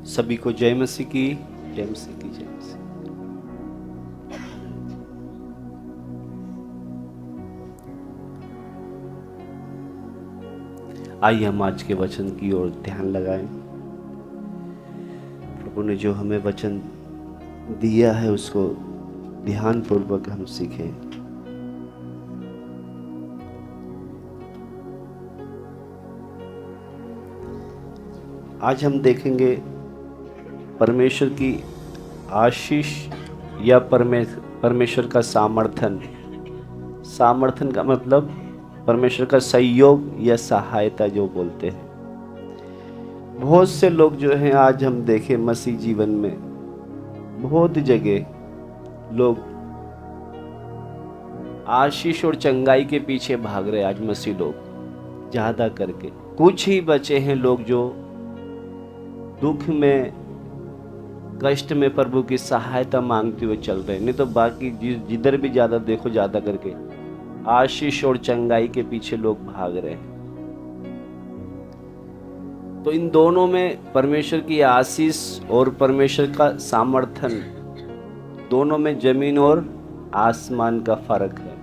सभी को जय मसीह की, जय मसीह की, जय मसीह। आइए हम आज के वचन की ओर ध्यान लगाएं। प्रभु ने जो हमें वचन दिया है उसको ध्यान पूर्वक हम सीखें। आज हम देखेंगे परमेश्वर की आशीष या परमेश्वर का सामर्थन। सामर्थन का मतलब परमेश्वर का सहयोग या सहायता जो बोलते हैं। बहुत से लोग जो हैं आज हम देखें मसीह जीवन में बहुत जगह लोग आशीष और चंगाई के पीछे भाग रहे। आज मसीह लोग ज्यादा करके, कुछ ही बचे हैं लोग जो दुख में, कष्ट में प्रभु की सहायता मांगते हुए चल रहे हैं। नहीं तो बाकी जिधर भी ज्यादा देखो, ज्यादा करके आशीष और चंगाई के पीछे लोग भाग रहे हैं। तो इन दोनों में परमेश्वर की आशीष और परमेश्वर का सामर्थन, दोनों में जमीन और आसमान का फर्क है।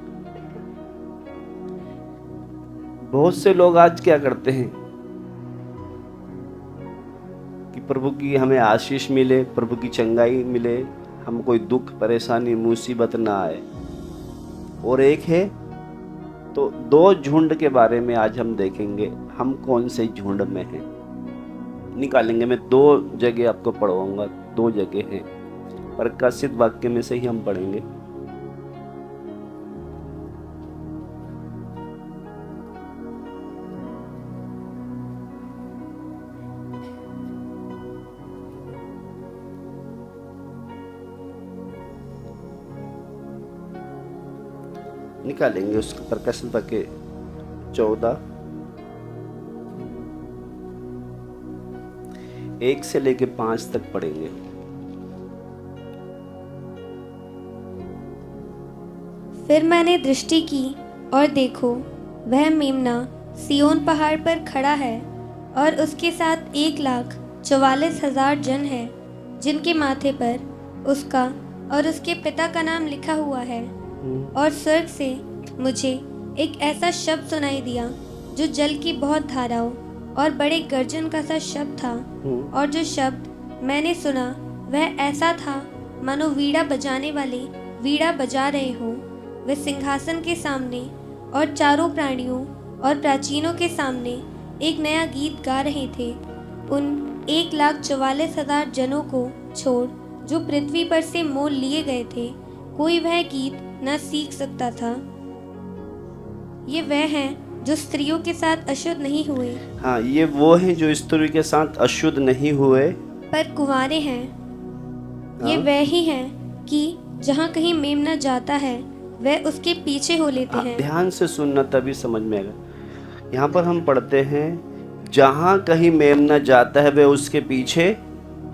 बहुत से लोग आज क्या करते हैं कि प्रभु की हमें आशीष मिले, प्रभु की चंगाई मिले, हम कोई दुख परेशानी मुसीबत ना आए। और एक है, तो दो झुंड के बारे में आज हम देखेंगे, हम कौन से झुंड में हैं निकालेंगे। मैं दो जगह आपको पढ़वाऊंगा, दो जगह हैं, प्रकाशित वाक्य में से ही हम पढ़ेंगे। निकालेंगे उसका प्रकाशित वाक्य 14 1 से लेके 5 तक पढ़ेंगे। फिर मैंने दृष्टि की और देखो, वह मेम्ना सिय्योन पहाड़ पर खड़ा है और उसके साथ 1,44,000 जन है, जिनके माथे पर उसका और उसके पिता का नाम लिखा हुआ है। और स्वर्ग से मुझे एक ऐसा शब्द सुनाई दिया जो जल की बहुत धाराओं और बड़े गर्जन का सा शब्द था। और जो शब्द मैंने सुना वह ऐसा था मानो वीणा बजाने वाले वीणा बजा रहे हो। वे सिंहासन के सामने और चारों प्राणियों और प्राचीनों के सामने एक नया गीत गा रहे थे। उन 1,44,000 जनों को छोड़ जो पृथ्वी पर से मोल लिए गए थे, कोई वह गीत न सीख सकता था। ये वह हैं जो स्त्रियों के साथ अशुद्ध नहीं हुए। हाँ, ये वो हैं जो स्त्री के साथ अशुद्ध नहीं हुए पर कुंवारे हैं। ये वह ही हैं कि जहाँ कहीं मेम्ना जाता है वह उसके पीछे हो लेते हैं। ध्यान से सुनना तभी समझ में आएगा। यहाँ पर हम पढ़ते हैं, जहाँ कहीं मेम्ना जाता है वह उसके पीछे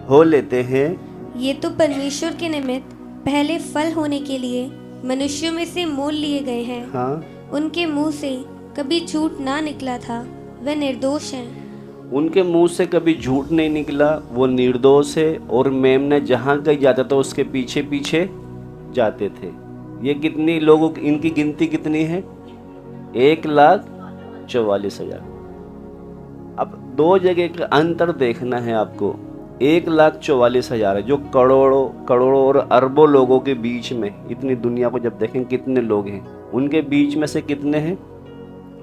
हो लेते हैं। ये तो परमेश्वर के निमित्त पहले फल होने के लिए मनुष्यों में से मोल लिए गए हैं। हाँ, उनके मुंह से कभी झूठ ना निकला था, वे निर्दोष हैं। उनके मुंह से कभी झूठ नहीं निकला, वो निर्दोष है। और मेमना जहाँ कहीं जाता था उसके पीछे पीछे जाते थे। ये कितनी लोगों की, इनकी गिनती कितनी है? 1,44,000। अब दो जगह का अंतर देखना है आपको। 1,44,000 है जो करोड़ों और अरबों लोगों के बीच में, इतनी दुनिया को जब देखें कितने लोग हैं, उनके बीच में से कितने हैं?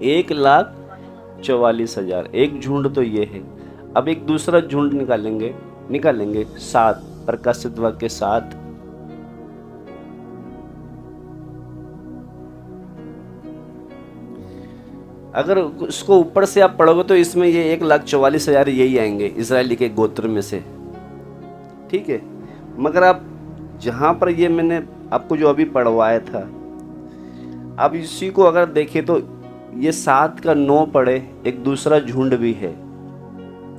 1,44,000। एक झुंड तो ये है। अब एक दूसरा झुंड निकालेंगे 7, प्रकाशित वाक्य 7। अगर उसको ऊपर से आप पढ़ोगे तो इसमें ये 1,44,000 यही आएंगे इजरायली के गोत्र में से, ठीक है। मगर आप जहाँ पर ये मैंने आपको जो अभी पढ़वाया था, अब इसी को अगर देखें तो ये 7 का 9 पढ़े, एक दूसरा झुंड भी है।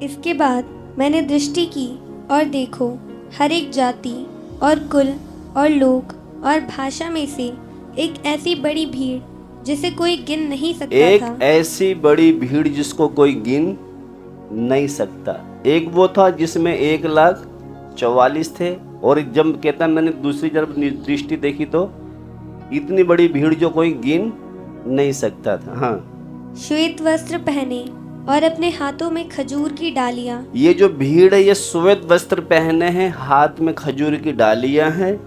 इसके बाद मैंने दृष्टि की और देखो, हर एक जाति और कुल और लोग और भाषा में से एक ऐसी बड़ी भीड़ जिसे कोई गिन नहीं सकता था। एक ऐसी बड़ी भीड़ जिसको कोई गिन नहीं सकता। एक वो था जिसमें 1,44,000 थे, और जब कहता मैंने दूसरी जब दृष्टि देखी तो इतनी बड़ी भीड़ जो कोई गिन नहीं सकता था। हाँ, श्वेत वस्त्र पहने और अपने हाथों में खजूर की डालियां। ये जो भीड़ है ये श्वेत वस्त्र पहने हैं, हाथ में खजूर की डालियां हैं,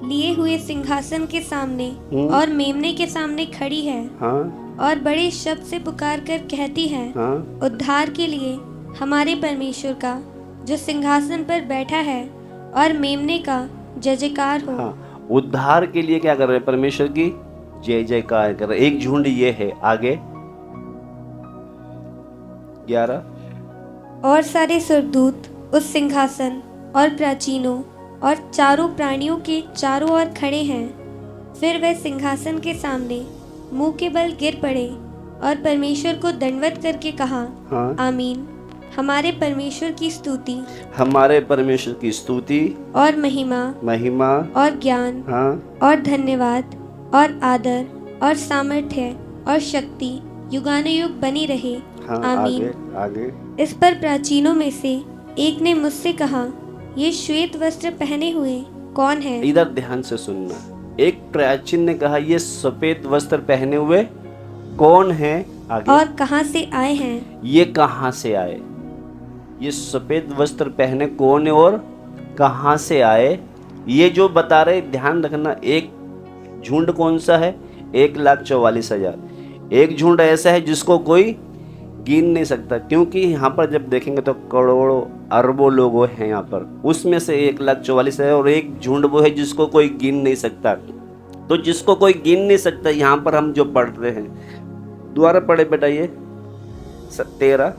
लिए हुए सिंहासन के सामने और मेमने के सामने खड़ी है। हाँ और बड़े शब्द से पुकार कर कहती है, हाँ उद्धार के लिए हमारे परमेश्वर का जो सिंहासन पर बैठा है और मेमने का जय जयकार हो। हाँ, उद्धार के लिए क्या कर रहे हैं? परमेश्वर की जय जयकार कर रहे हैं। एक झुंड ये है। आगे 11। और सारे स्वर्गदूत उस सिंहासन और प्राचीनों और चारों प्राणियों के चारों ओर खड़े हैं। फिर वह सिंहासन के सामने मुंह के बल गिर पड़े और परमेश्वर को दंडवत करके कहा, हाँ, आमीन। हमारे परमेश्वर की स्तुति, हमारे परमेश्वर की स्तुति और महिमा महिमा, और ज्ञान, हाँ, और धन्यवाद और आदर और सामर्थ्य और शक्ति युगानुयुग बनी रहे। हाँ, आमीन। आगे आगे। इस पर प्राचीनों में से एक ने मुझसे कहा, ये श्वेत वस्त्र पहने हुए कौन है? इधर ध्यान से सुनना। एक प्राचीन ने कहा, ये सफेद वस्त्र पहने हुए कौन है? आगे। और कहाँ से आए हैं? ये कहाँ से आए? ये सफेद वस्त्र पहने कौन है और कहाँ से आए? ये जो बता रहे, ध्यान रखना। एक झुंड कौन सा है? 1,44,000। एक झुंड ऐसा है जिसको कोई गिन नहीं सकता, क्योंकि यहाँ पर जब देखेंगे तो करोड़ों अरबों लोग हैं यहाँ पर, उसमें से 1,44,000 है, और एक झुंड वो है जिसको कोई गिन नहीं सकता। तो जिसको कोई गिन नहीं सकता, यहाँ पर हम जो पढ़ रहे हैं, दोबारा पढ़े बेटा ये 13।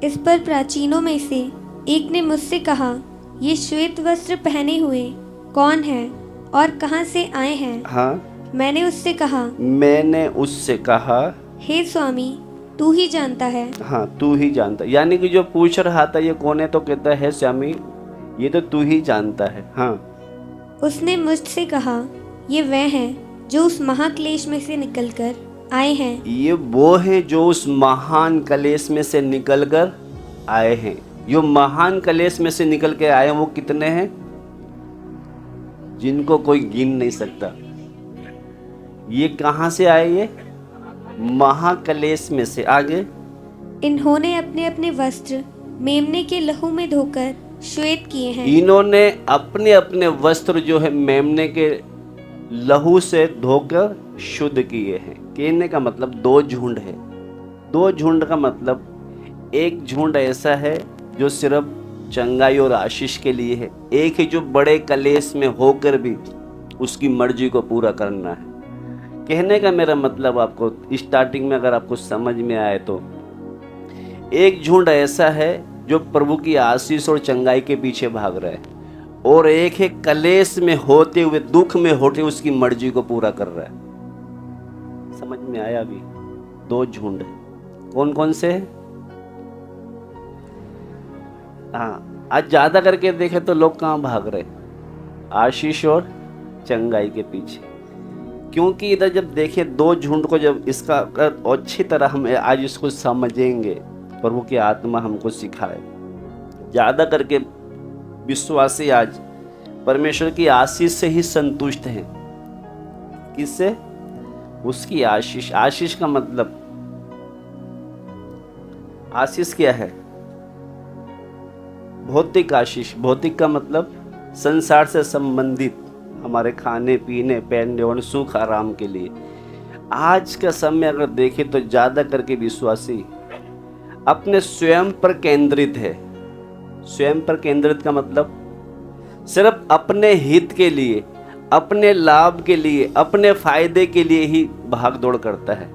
इस पर प्राचीनों में से एक ने मुझसे कहा, ये श्वेत वस्त्र पहने हुए कौन है और कहाँ से आए हैं? हाँ, मैंने उससे कहा, हे स्वामी, तू ही जानता है। हाँ, तू ही जानता। यानी कि जो पूछ रहा था ये कौन है, तो कहता है स्वामी, ये तो तू ही जानता है। हाँ। उसने मुझसे कहा, ये वह हैं जो उस महाक्लेश में से निकलकर आए हैं। ये वो हैं जो उस महान कलेश में से निकलकर आए हैं। जो महान कलेश में से निकल के आए हैं वो कितने हैं? जिनको कोई गिन नहीं सकता। ये कहाँ से आए? ये महाकलेश में से। आगे। इन्होंने अपने अपने वस्त्र मेमने के लहू में धोकर श्वेत किए हैं। इन्होंने अपने अपने वस्त्र जो है मेमने के लहू से धोकर शुद्ध किए हैं। कहने का मतलब दो झुंड है। दो झुंड का मतलब एक झुंड ऐसा है जो सिर्फ चंगाई और आशीष के लिए है, एक है जो बड़े कलेश में होकर भी उसकी मर्जी को पूरा करना है। कहने का मेरा मतलब आपको स्टार्टिंग में अगर आपको समझ में आए तो, एक झुंड ऐसा है जो प्रभु की आशीष और चंगाई के पीछे भाग रहा है, और एक है कलेश में होते हुए, दुख में होते उसकी मर्जी को पूरा कर रहा है। समझ में आया? अभी दो झुंड कौन कौन से हैं? हाँ, आज ज्यादा करके देखे तो लोग कहाँ भाग रहे? आशीष और चंगाई के पीछे। क्योंकि इधर जब देखिए दो झुंड को, जब इसका अच्छी तरह हम आज इसको समझेंगे, प्रभु की आत्मा हमको सिखाए। ज्यादा करके विश्वासी आज परमेश्वर की आशीष से ही संतुष्ट हैं। किससे? उसकी आशीष। आशीष का मतलब, आशीष क्या है? भौतिक आशीष। भौतिक का मतलब संसार से संबंधित, हमारे खाने पीने पहनने और सुख आराम के लिए। आज का समय अगर देखें तो ज्यादा करके विश्वासी अपने स्वयं पर केंद्रित है। स्वयं पर केंद्रित का मतलब सिर्फ अपने हित के लिए, अपने लाभ के लिए, अपने फायदे के लिए ही भाग दौड़ करता है।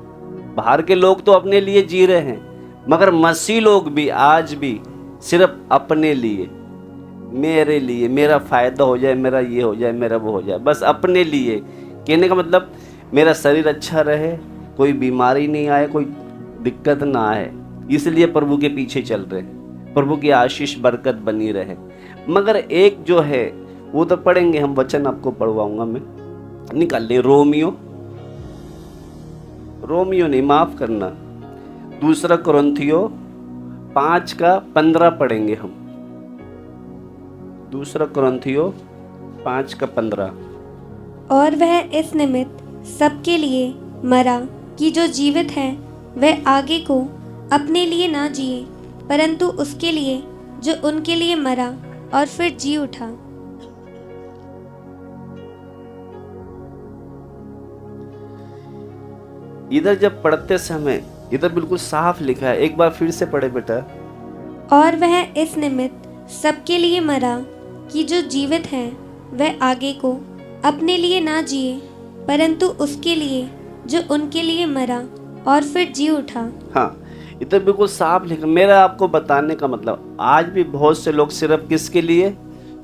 बाहर के लोग तो अपने लिए जी रहे हैं, मगर मसीह लोग भी आज भी सिर्फ अपने लिए, मेरे लिए, मेरा फायदा हो जाए, मेरा ये हो जाए, मेरा वो हो जाए, बस अपने लिए। कहने का मतलब मेरा शरीर अच्छा रहे, कोई बीमारी नहीं आए, कोई दिक्कत ना आए, इसलिए प्रभु के पीछे चल रहे हैं, प्रभु की आशीष बरकत बनी रहे। मगर एक जो है वो तो पढ़ेंगे हम, वचन आपको पढ़वाऊंगा मैं, निकाल लें। रोमियो नहीं, माफ करना, 2 कुरिन्थियों 5 का 15 पढ़ेंगे हम। 2 कुरिन्थियों 5 का 15। और वह इस निमित्त सबके लिए मरा कि जो जीवित हैं वह आगे को अपने लिए ना जिए, परंतु उसके लिए जो उनके लिए मरा और फिर जी उठा। इधर जब पढ़ते समय इधर बिल्कुल साफ लिखा है, एक बार फिर से पढ़े बेटा। और वह इस निमित्त सबके लिए मरा कि जो जीवित हैं वह आगे को अपने लिए ना जिए, परंतु उसके लिए जो उनके लिए मरा और फिर जी उठा। हाँ, इधर बिल्कुल साफ लिखा। मेरा आपको बताने का मतलब, आज भी बहुत से लोग सिर्फ किसके लिए,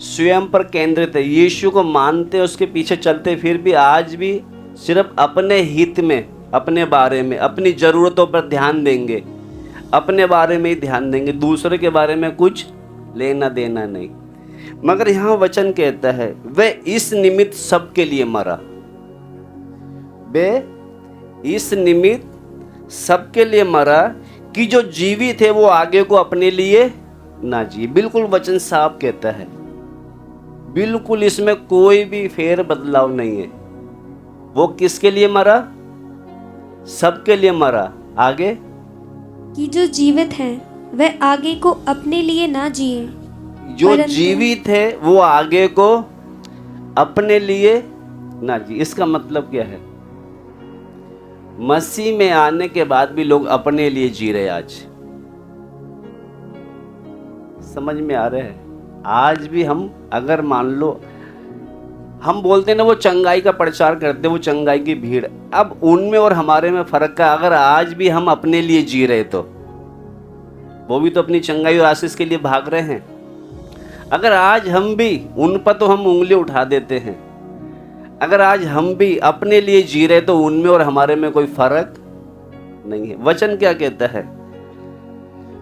स्वयं पर केंद्रित है। यीशु को मानते, उसके पीछे चलते, फिर भी आज भी सिर्फ अपने हित में, अपने बारे में, अपनी ज़रूरतों पर ध्यान देंगे, अपने बारे में ही ध्यान देंगे, दूसरे के बारे में कुछ लेना देना नहीं। मगर यहाँ वचन कहता है वह इस निमित्त सबके लिए मरा। वे इस निमित्त सबके लिए मरा कि जो जीवित है वो आगे को अपने लिए ना जिए। बिल्कुल वचन साफ कहता है, बिल्कुल इसमें कोई भी फेर बदलाव नहीं है। वो किसके लिए मरा? सबके लिए मरा। आगे कि जो जीवित हैं वह आगे को अपने लिए ना जिए, जो जीवित है वो आगे को अपने लिए ना जिए। इसका मतलब क्या है? मसीह में आने के बाद भी लोग अपने लिए जी रहे। आज समझ में आ रहा है? आज भी हम अगर मान लो हम बोलते हैं ना वो चंगाई का प्रचार करते, वो चंगाई की भीड़, अब उनमें और हमारे में फर्क का अगर आज भी हम अपने लिए जी रहे तो वो भी तो अपनी चंगाई और आशीष के लिए भाग रहे हैं। अगर आज हम भी, उन पर तो हम उंगली उठा देते हैं, अगर आज हम भी अपने लिए जी रहे तो उनमें और हमारे में कोई फर्क नहीं है। वचन क्या कहता है?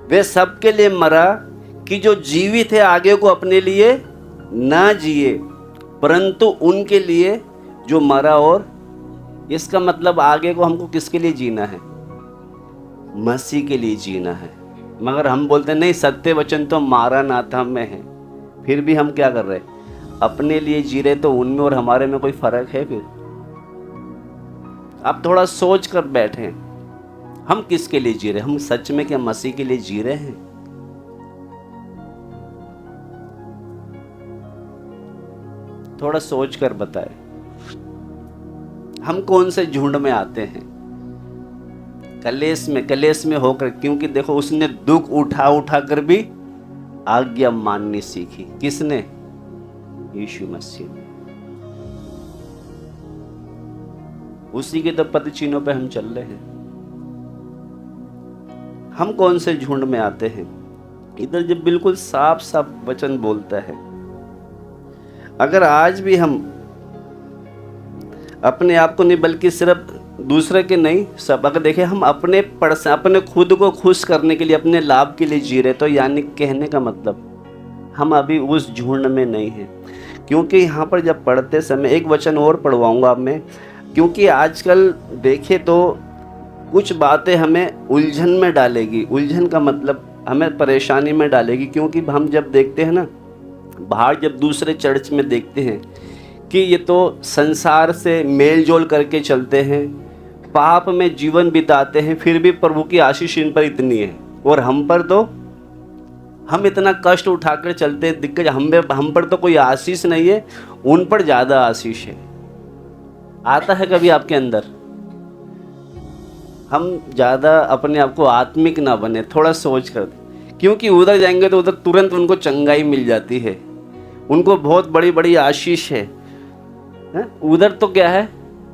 वे सबके लिए मरा कि जो जीवित है आगे को अपने लिए ना जिए, परंतु उनके लिए जो मरा। और इसका मतलब आगे को हमको किसके लिए जीना है? मसीह के लिए जीना है। मगर हम बोलते नहीं, सत्य वचन तो मारा नाथा में है, फिर भी हम क्या कर रहे? अपने लिए जी रहे। तो उनमें और हमारे में कोई फर्क है? फिर आप थोड़ा सोच कर बैठे, हम किसके लिए जी रहे? हम सच में क्या मसीह के लिए जी रहे हैं? थोड़ा सोच कर बताए, हम कौन से झुंड में आते हैं? कलेश में होकर, क्योंकि देखो उसने दुख उठा उठा कर भी आज्ञा माननी सीखी। किसने? यीशु मसीह। उसी के तो पद चिन्हों पे हम चल रहे हैं। हम कौन से झुंड में आते हैं? इधर जब बिल्कुल साफ साफ वचन बोलता है, अगर आज भी हम अपने आप को नहीं बल्कि सिर्फ दूसरे के नहीं, सब अगर देखें हम अपने खुद को खुश करने के लिए, अपने लाभ के लिए जी रहे, तो यानी कहने का मतलब हम अभी उस झुंड में नहीं हैं। क्योंकि यहाँ पर जब पढ़ते समय एक वचन और पढ़वाऊंगा अब मैं, क्योंकि आजकल देखे तो कुछ बातें हमें उलझन में डालेगी। उलझन का मतलब हमें परेशानी में डालेगी। क्योंकि हम जब देखते हैं ना बाहर, जब दूसरे चर्च में देखते हैं कि ये तो संसार से मेल जोल करके चलते हैं, पाप में जीवन बिताते हैं, फिर भी प्रभु की आशीष इन पर इतनी है, और हम पर तो हम इतना कष्ट उठाकर चलते हैं, दिक्कत हम पर तो कोई आशीष नहीं है, उन पर ज़्यादा आशीष है। आता है कभी आपके अंदर? हम ज़्यादा अपने आप को आत्मिक ना बने, थोड़ा सोच कर, क्योंकि उधर जाएंगे तो उधर तुरंत उनको चंगाई मिल जाती है, उनको बहुत बड़ी बड़ी आशीष है। उधर तो क्या है,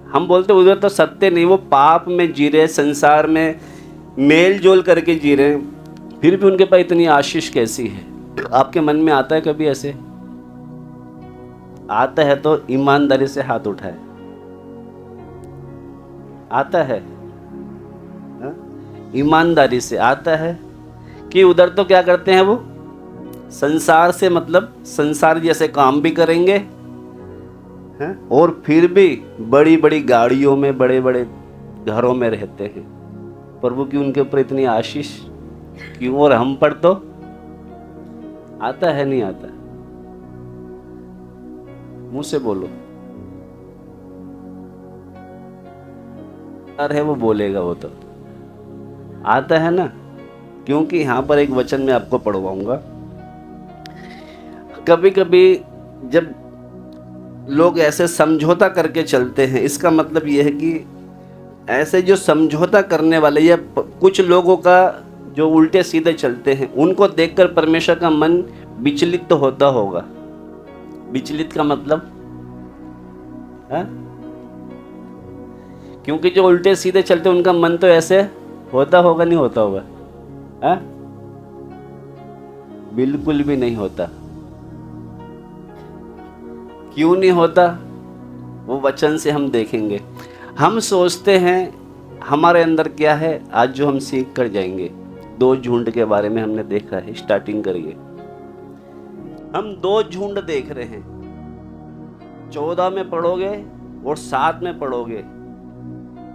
हम बोलते उधर तो सत्य नहीं, वो पाप में जी रहे, संसार में मेल जोल करके जी रहे हैं, फिर भी उनके पास इतनी आशीष कैसी है? आपके मन में आता है कभी ऐसे? आता है तो ईमानदारी से हाथ उठाए। आता है? ईमानदारी से आता है कि उधर तो क्या करते हैं, वो संसार से मतलब संसार जैसे काम भी करेंगे और फिर भी बड़ी बड़ी गाड़ियों में, बड़े बड़े घरों में रहते हैं। प्रभु की उनके ऊपर इतनी आशीष क्यों? और हम पर तो आता है, नहीं आता? मुंह से बोलो। है वो बोलेगा, वो तो आता है ना। क्योंकि यहां पर एक वचन मैं आपको पढ़वाऊंगा। कभी कभी जब लोग ऐसे समझौता करके चलते हैं, इसका मतलब यह है कि ऐसे जो समझौता करने वाले या कुछ लोगों का जो उल्टे सीधे चलते हैं, उनको देखकर परमेश्वर का मन विचलित तो होता होगा। विचलित का मतलब है? क्योंकि जो उल्टे सीधे चलते उनका मन तो ऐसे होता होगा, नहीं होता होगा? है? बिल्कुल भी नहीं होता। क्यों नहीं होता? वो वचन से हम देखेंगे। हम सोचते हैं हमारे अंदर क्या है, आज जो हम सीख कर जाएंगे। 2 झुंड के बारे में हमने देखा है। स्टार्टिंग करिए। हम 2 झुंड देख रहे हैं। 14 में पढ़ोगे और 7 में पढ़ोगे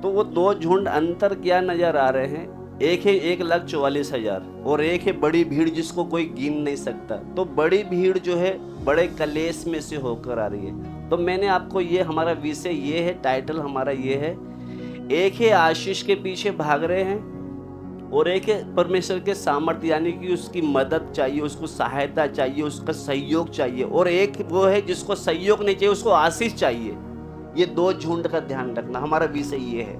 तो वो 2 झुंड अंतर क्या नजर आ रहे हैं। एक है 1,44,000 और एक है बड़ी भीड़ जिसको कोई गिन नहीं सकता। तो बड़ी भीड़ जो है बड़े कलेश में से होकर आ रही है। तो मैंने आपको ये, हमारा विषय ये है, टाइटल हमारा ये है, एक है आशीष के पीछे भाग रहे हैं और एक है परमेश्वर के सामर्थ्य, यानी कि उसकी मदद चाहिए, उसको सहायता चाहिए, उसका सहयोग चाहिए। और एक वो है जिसको सहयोग नहीं चाहिए, उसको आशीष चाहिए। ये 2 झुंड का ध्यान रखना। हमारा विषय ये है।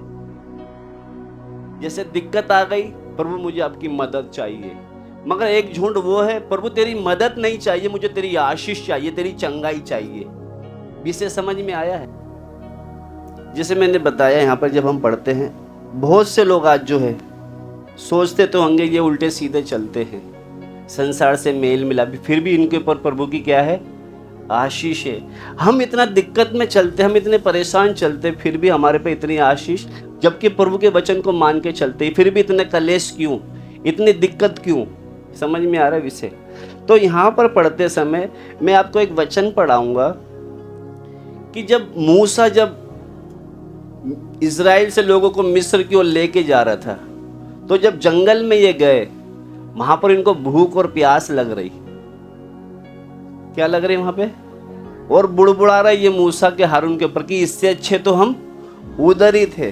जैसे दिक्कत आ गई, प्रभु मुझे आपकी मदद चाहिए। मगर एक झुंड वो है, प्रभु तेरी मदद नहीं चाहिए, मुझे तेरी आशीष चाहिए, तेरी चंगाई चाहिए। विषय समझ में आया है? जैसे मैंने बताया, यहाँ पर जब हम पढ़ते हैं, बहुत से लोग आज जो है सोचते तो होंगे ये उल्टे सीधे चलते हैं, संसार से मेल मिला, फिर भी इनके ऊपर प्रभु की क्या है? आशीष है। हम इतना दिक्कत में चलते, हम इतने परेशान चलते, फिर भी हमारे पे इतनी आशीष, जबकि प्रभु के वचन को मान के चलते, फिर भी इतने कलेश क्यों, इतनी दिक्कत क्यों? समझ में आ रहा है विषय? तो यहाँ पर पढ़ते समय मैं आपको एक वचन पढ़ाऊंगा कि जब मूसा जब इजराइल से लोगों को मिस्र की ओर लेके जा रहा था, तो जब जंगल में ये गए, वहां पर इनको भूख और प्यास लग रही। क्या लग रही वहां पे? और बुड़बुड़ा रहा ये मूसा के हारून के ऊपर कि इससे अच्छे तो हम उधर ही थे।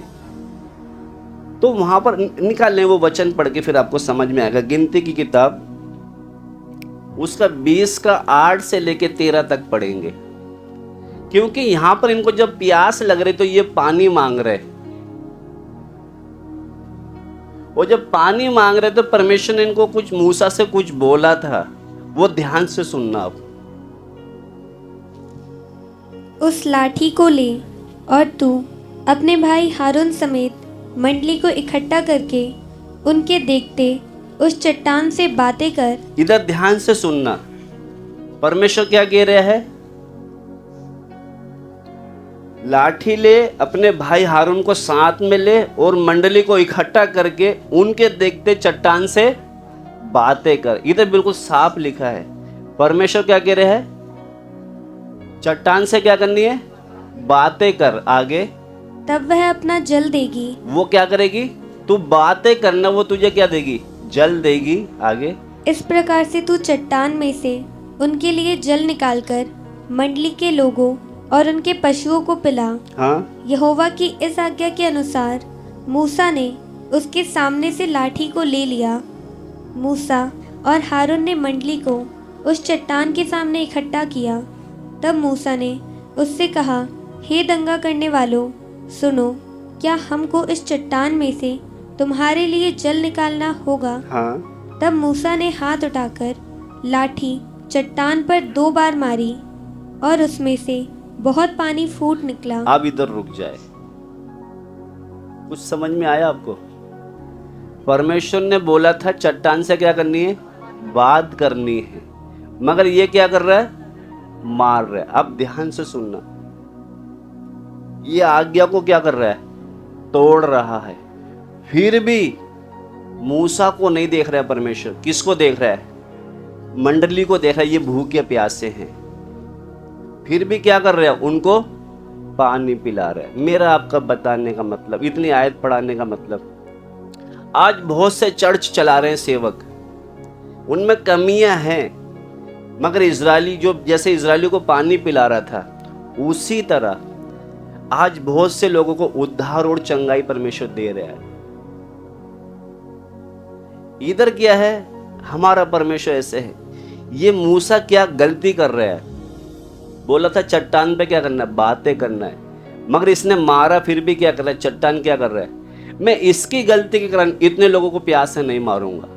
तो वहां पर निकाल लें वो वचन, पढ़ के फिर आपको समझ में आएगा। गिनती की किताब उसका 20 का 8 से लेके 13 तक पढ़ेंगे। क्योंकि यहां पर इनको जब प्यास लग रही तो ये पानी मांग रहे, और जब पानी मांग रहे तो परमेश्वर ने इनको कुछ मूसा से कुछ बोला था, वो ध्यान से सुनना। आप उस लाठी को ले और तू अपने भाई हारून समेत मंडली को इकट्ठा करके उनके देखते उस चट्टान से बातें कर। इधर ध्यान से सुनना। परमेश्वर क्या कह रहा है? लाठी ले, अपने भाई हारून को साथ में ले और मंडली को इकट्ठा करके उनके देखते चट्टान से बातें कर। इधर बिल्कुल साफ लिखा है। परमेश्वर क्या कह रहे हैं? चट्टान से क्या करनी है? बातें कर। आगे, तब वह अपना जल देगी। वो क्या करेगी? तू बातें करना, वो तुझे क्या देगी? जल देगी। आगे, इस प्रकार से तू चट्टान में से उनके लिए जल निकालकर मंडली के लोगों और उनके पशुओं को पिला। हाँ, यहोवा की इस आज्ञा के अनुसार मूसा ने उसके सामने से लाठी को ले लिया। मूसा और हारून ने मंडली को उस चट्टान के सामने इकट्ठा किया। तब मूसा ने उससे कहा, हे दंगा करने वालों, सुनो, क्या हमको इस चट्टान में से तुम्हारे लिए जल निकालना होगा? हाँ। तब मूसा ने हाथ उठाकर लाठी चट्टान पर 2 बार मारी और उसमें से बहुत पानी फूट निकला। अब इधर रुक जाए। कुछ समझ में आया आपको? परमेश्वर ने बोला था चट्टान से क्या करनी है? बात करनी है। मगर ये क्या कर रहा है? मार रहा है। अब ध्यान से सुनना। ये आज्ञा को क्या कर रहा है? तोड़ रहा है। फिर भी मूसा को नहीं देख रहा है परमेश्वर। किसको देख रहा है? मंडली को देख रहा है। ये भूखे प्यासे हैं, फिर भी क्या कर रहे हैं? उनको पानी पिला रहे हैं। मेरा आपका बताने का मतलब, इतनी आयत पढ़ाने का मतलब, आज बहुत से चर्च चला रहे हैं सेवक, उनमें कमियां हैं, मगर इजरायली जो जैसे इजरायलियों को पानी पिला रहा था उसी तरह आज बहुत से लोगों को उद्धार और चंगाई परमेश्वर दे रहा है। इधर क्या है, हमारा परमेश्वर ऐसे है। ये मूसा क्या गलती कर रहा है, बोला था चट्टान पे क्या करना है, बातें करना है, मगर इसने मारा फिर भी क्या कर रहा है, चट्टान क्या कर रहा है, मैं इसकी गलती के कारण इतने लोगों को प्यास से नहीं मारूंगा।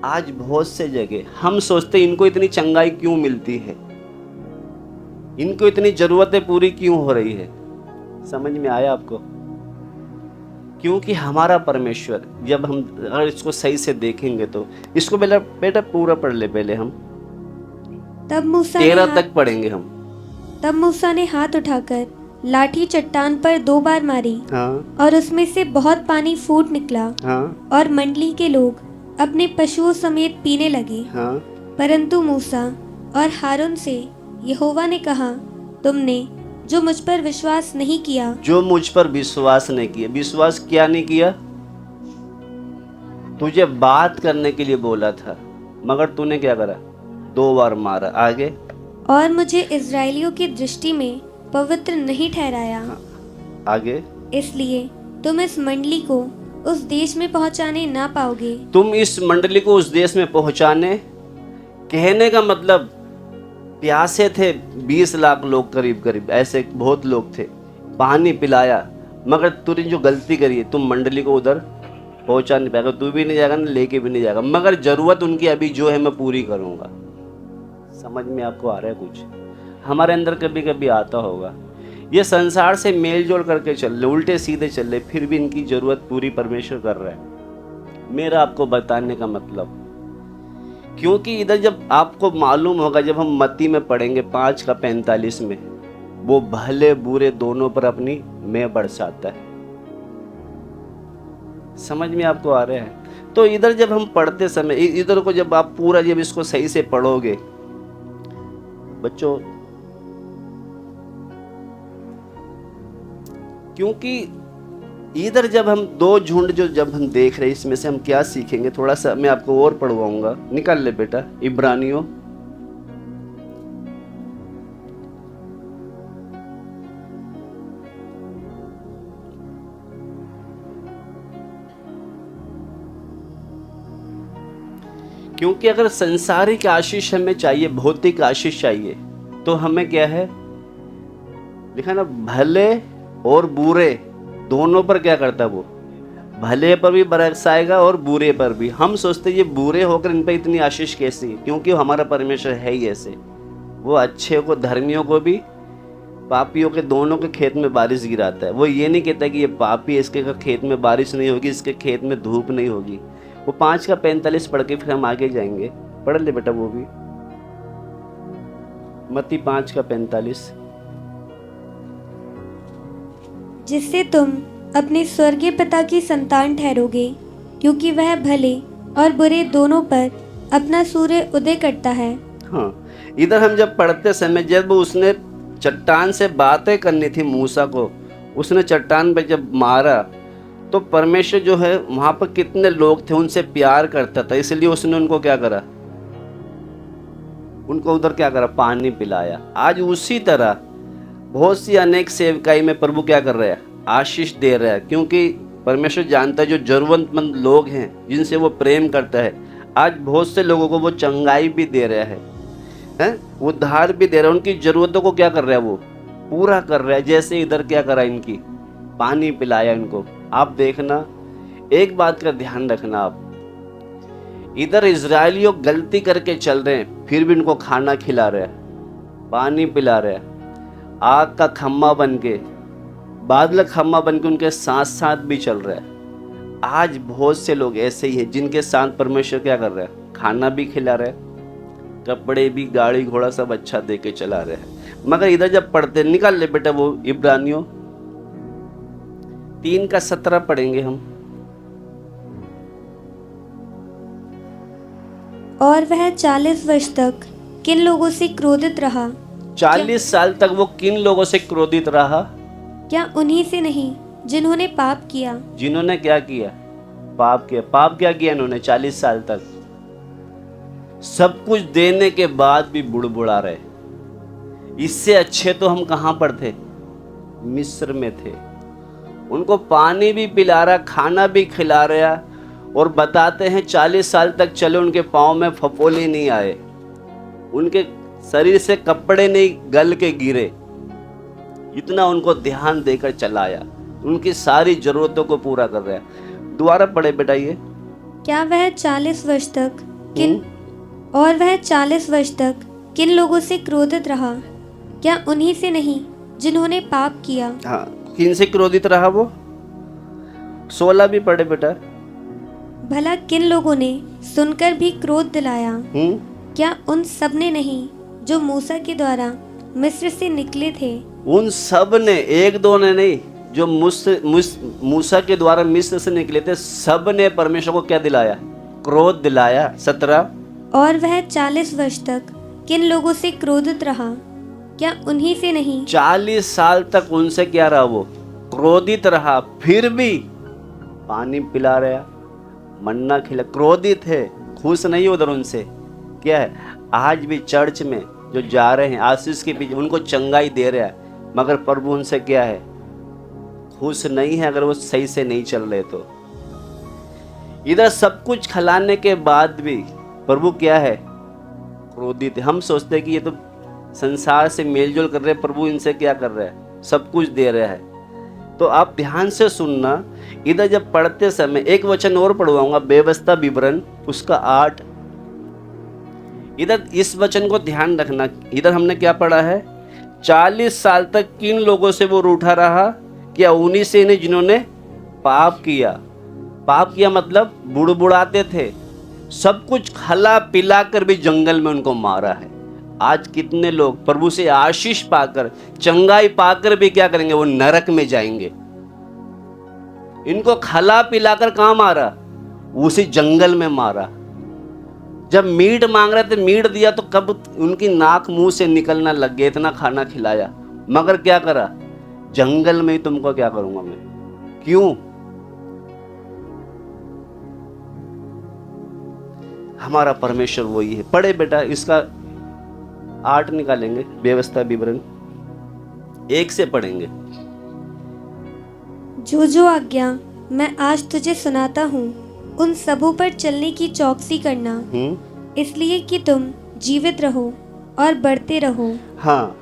आज बहुत से जगह हम सोचते इनको इतनी चंगाई क्यों मिलती है, इनको इतनी जरूरतें पूरी क्यों हो रही है। समझ में आया आपको? क्योंकि हमारा परमेश्वर, जब हम अगर इसको सही से देखेंगे तो इसको बेटा पूरा पढ़ ले पहले, हम तब मूसा 13 तक पढ़ेंगे हम। तब मूसा ने हाथ उठाकर लाठी चट्टान पर 2 बार मारी, हाँ और उसमें से बहुत पानी फूट निकला, हाँ और मंडली के लोग अपने पशुओं समेत पीने लगे। हाँ। परंतु मूसा और हारून से यहोवा ने कहा, तुमने जो मुझ पर विश्वास नहीं किया, जो मुझ पर विश्वास नहीं किया, विश्वास क्या नहीं किया, तुझे बात करने के लिए बोला था मगर तूने क्या करा, 2 बार मारा। आगे, और मुझे इजरायलियों की दृष्टि में पवित्र नहीं ठहराया। आगे, इसलिए तुम इस मंडली को उस देश में पहुंचाने ना पाओगे। तुम इस मंडली को उस देश में पहुंचाने, कहने का मतलब प्यासे थे 20 लाख लोग, करीब ऐसे बहुत लोग थे, पानी पिलाया, मगर तूने जो गलती करी है, तुम मंडली को उधर पहुंचा नहीं पाएगा, तू भी नहीं जाएगा ना लेके भी नहीं जाएगा, मगर जरूरत उनकी अभी जो है मैं पूरी करूंगा। समझ में आपको आ रहा है? कुछ हमारे अंदर कभी कभी आता होगा, ये संसार से मेल जोल करके चल रहे, उल्टे सीधे चल रहे, फिर भी इनकी जरूरत पूरी परमेश्वर कर रहा है। मेरा आपको बताने का मतलब, क्योंकि इधर जब आपको मालूम होगा, जब हम मत्ती में पढ़ेंगे 5:45 में, वो भले बुरे दोनों पर अपनी मैं बरसाता है। समझ में आपको आ रहा है? तो इधर जब हम पढ़ते समय, इधर को जब आप पूरा जब इसको सही से पढ़ोगे बच्चों, क्योंकि इधर जब हम 2 झुंड जो जब हम देख रहे हैं, इसमें से हम क्या सीखेंगे, थोड़ा सा मैं आपको और पढ़वाऊंगा। निकाल ले बेटा इब्रानियों, क्योंकि अगर संसारिक आशीष हमें चाहिए, भौतिक आशीष चाहिए, तो हमें क्या है लिखा ना, भले और बुरे दोनों पर क्या करता, वो भले पर भी बरसाएगा और बुरे पर भी। हम सोचते ये बुरे होकर इन पर इतनी आशीष कैसी है, क्योंकि हमारा परमेश्वर है ही ऐसे, वो अच्छे को, धर्मियों को भी, पापियों के दोनों के खेत में बारिश गिराता है। वो ये नहीं कहता कि ये पापी, इसके खेत में बारिश नहीं होगी, इसके खेत में धूप नहीं होगी। वो 5:45 पढ़ के फिर हम आगे जाएंगे, पढ़ ले बेटा वो भी, मत्ती 5:45। जिससे तुम अपने स्वर्गीय पिता की संतान ठहरोगे, क्योंकि वह भले और बुरे दोनों पर अपना सूर्य उदय करता है। हाँ, इधर हम जब पढ़ते समय, जब उसने चट्टान से बातें करनी थी मूसा को, उसने चट्टान पे जब मारा, तो परमेश्वर जो है वहां पर कितने लोग थे, उनसे प्यार करता था, इसलिए उसने उनको क्या करा, उनको उधर क्या करा, पानी पिलाया। आज उसी तरह बहुत सी अनेक सेवकाई में प्रभु क्या कर रहा है, आशीष दे रहा है, क्योंकि परमेश्वर जानता है जो जरूरतमंद लोग हैं, जिनसे वो प्रेम करता है। आज बहुत से लोगों को वो चंगाई भी दे रहा है, उद्धार भी दे रहा है, उनकी जरूरतों को क्या कर रहा है, वो पूरा कर रहा है। जैसे इधर क्या करा, इनकी पानी पिलाया इनको। आप देखना, एक बात का ध्यान रखना, आप इधर इजरायलियों गलती करके चल रहे हैं, फिर भी इनको खाना खिला रहा है, पानी पिला रहा है, आग का खम्मा बन के, बादल खम्मा बन के उनके साथ साथ भी चल रहा है। आज बहुत से लोग ऐसे ही हैं जिनके साथ परमेश्वर क्या कर रहा है, खाना भी खिला रहा है, कपड़े भी, गाड़ी घोड़ा सब अच्छा दे के चला रहा है। मगर इधर जब पढ़ते, निकाल ले बेटा वो इब्रानियों 3:17 पढ़ेंगे हम। और वह 40 वर्ष तक किन लोगों से क्रोधित रहा? 40 साल तक वो किन लोगों से क्रोधित रहा? क्या उन्हीं से नहीं जिन्होंने पाप किया? जिन्होंने क्या किया? पाप किया। पाप क्या किया इन्होंने 40 साल तक? सब कुछ देने के बाद भी बुड़बुड़ा रहे। इससे अच्छे तो हम कहां पर थे? मिस्र में थे। उनको पानी भी पिला रहा, खाना भी खिला रहा, और बताते हैं 40 साल तक चले, उनके पाँव में फफोले नहीं आए, उनके शरीर से कपड़े नहीं गल के गिरे। इतना उनको ध्यान देकर चलाया, उनकी सारी जरूरतों को पूरा कर रहा है। दोबारा पढ़े बेटा ये। क्या वह 40 वर्ष तक और वह 40 वर्ष तक किन लोगों से क्रोधित रहा? क्या उन्हीं से नहीं जिन्होंने पाप किया? हाँ, किन से क्रोधित रहा वो? 16 भी पढ़े बेटा। भला किन लोगों ने सुनकर भी क्रोध दिलाया? क्या उन सब ने नहीं जो मूसा के द्वारा मिस्र से निकले थे? उन सब ने, एक दो ने नहीं, जो मूसा के द्वारा मिस्र से निकले थे, सब ने परमेश्वर को क्या दिलाया? क्रोध दिलाया। 17। और वह 40 वर्ष तक किन लोगों से क्रोधित रहा? क्या उन्हीं से नहीं? 40 साल तक उनसे क्या रहा? वो क्रोधित रहा, फिर भी पानी पिला रहा, मन्ना खिला। क्रोधित है, खुश नहीं उधर उनसे। क्या है, आज भी चर्च में जो जा रहे हैं आशीष के पीछे, उनको चंगाई दे रहा है, मगर प्रभु उनसे क्या है? खुश नहीं है, अगर वो सही से नहीं चल रहे तो। इधर सब कुछ खिलाने के बाद भी प्रभु क्या है? क्रोधित है। हम सोचते हैं कि ये तो संसार से मेलजोल कर रहे हैं, प्रभु इनसे क्या कर रहा है? सब कुछ दे रहा है। तो आप ध्यान से सुनना। इधर जब पढ़ते समय एक वचन और पढ़वाऊंगा, व्यवस्था विवरण उसका 8। इधर इस वचन को ध्यान रखना। इधर हमने क्या पढ़ा है? 40 साल तक किन लोगों से वो रूठा रहा? क्या उन्हीं से नहीं जिन्होंने पाप किया? पाप किया मतलब बुड़बुड़ाते थे, सब कुछ खिला पिला कर भी जंगल में उनको मारा है। आज कितने लोग प्रभु से आशीष पाकर, चंगाई पाकर भी क्या करेंगे? वो नरक में जाएंगे। इनको खिला पिलाकर कहां मारा? उसी जंगल में मारा। जब मीट मांग रहे थे, मीट दिया तो कब उनकी नाक मुंह से निकलना लग गया, इतना खाना खिलाया, मगर क्या करा? जंगल में ही तुमको क्या करूंगा मैं। क्यों? हमारा परमेश्वर वही है। पढ़े बेटा, इसका 8 निकालेंगे, व्यवस्था विवरण 1 से पढ़ेंगे। जो जो आज्ञा मैं आज तुझे सुनाता हूँ, उन सबों पर चलने की चौकसी करना, इसलिए कि तुम जीवित रहो और बढ़ते रहो। हाँ,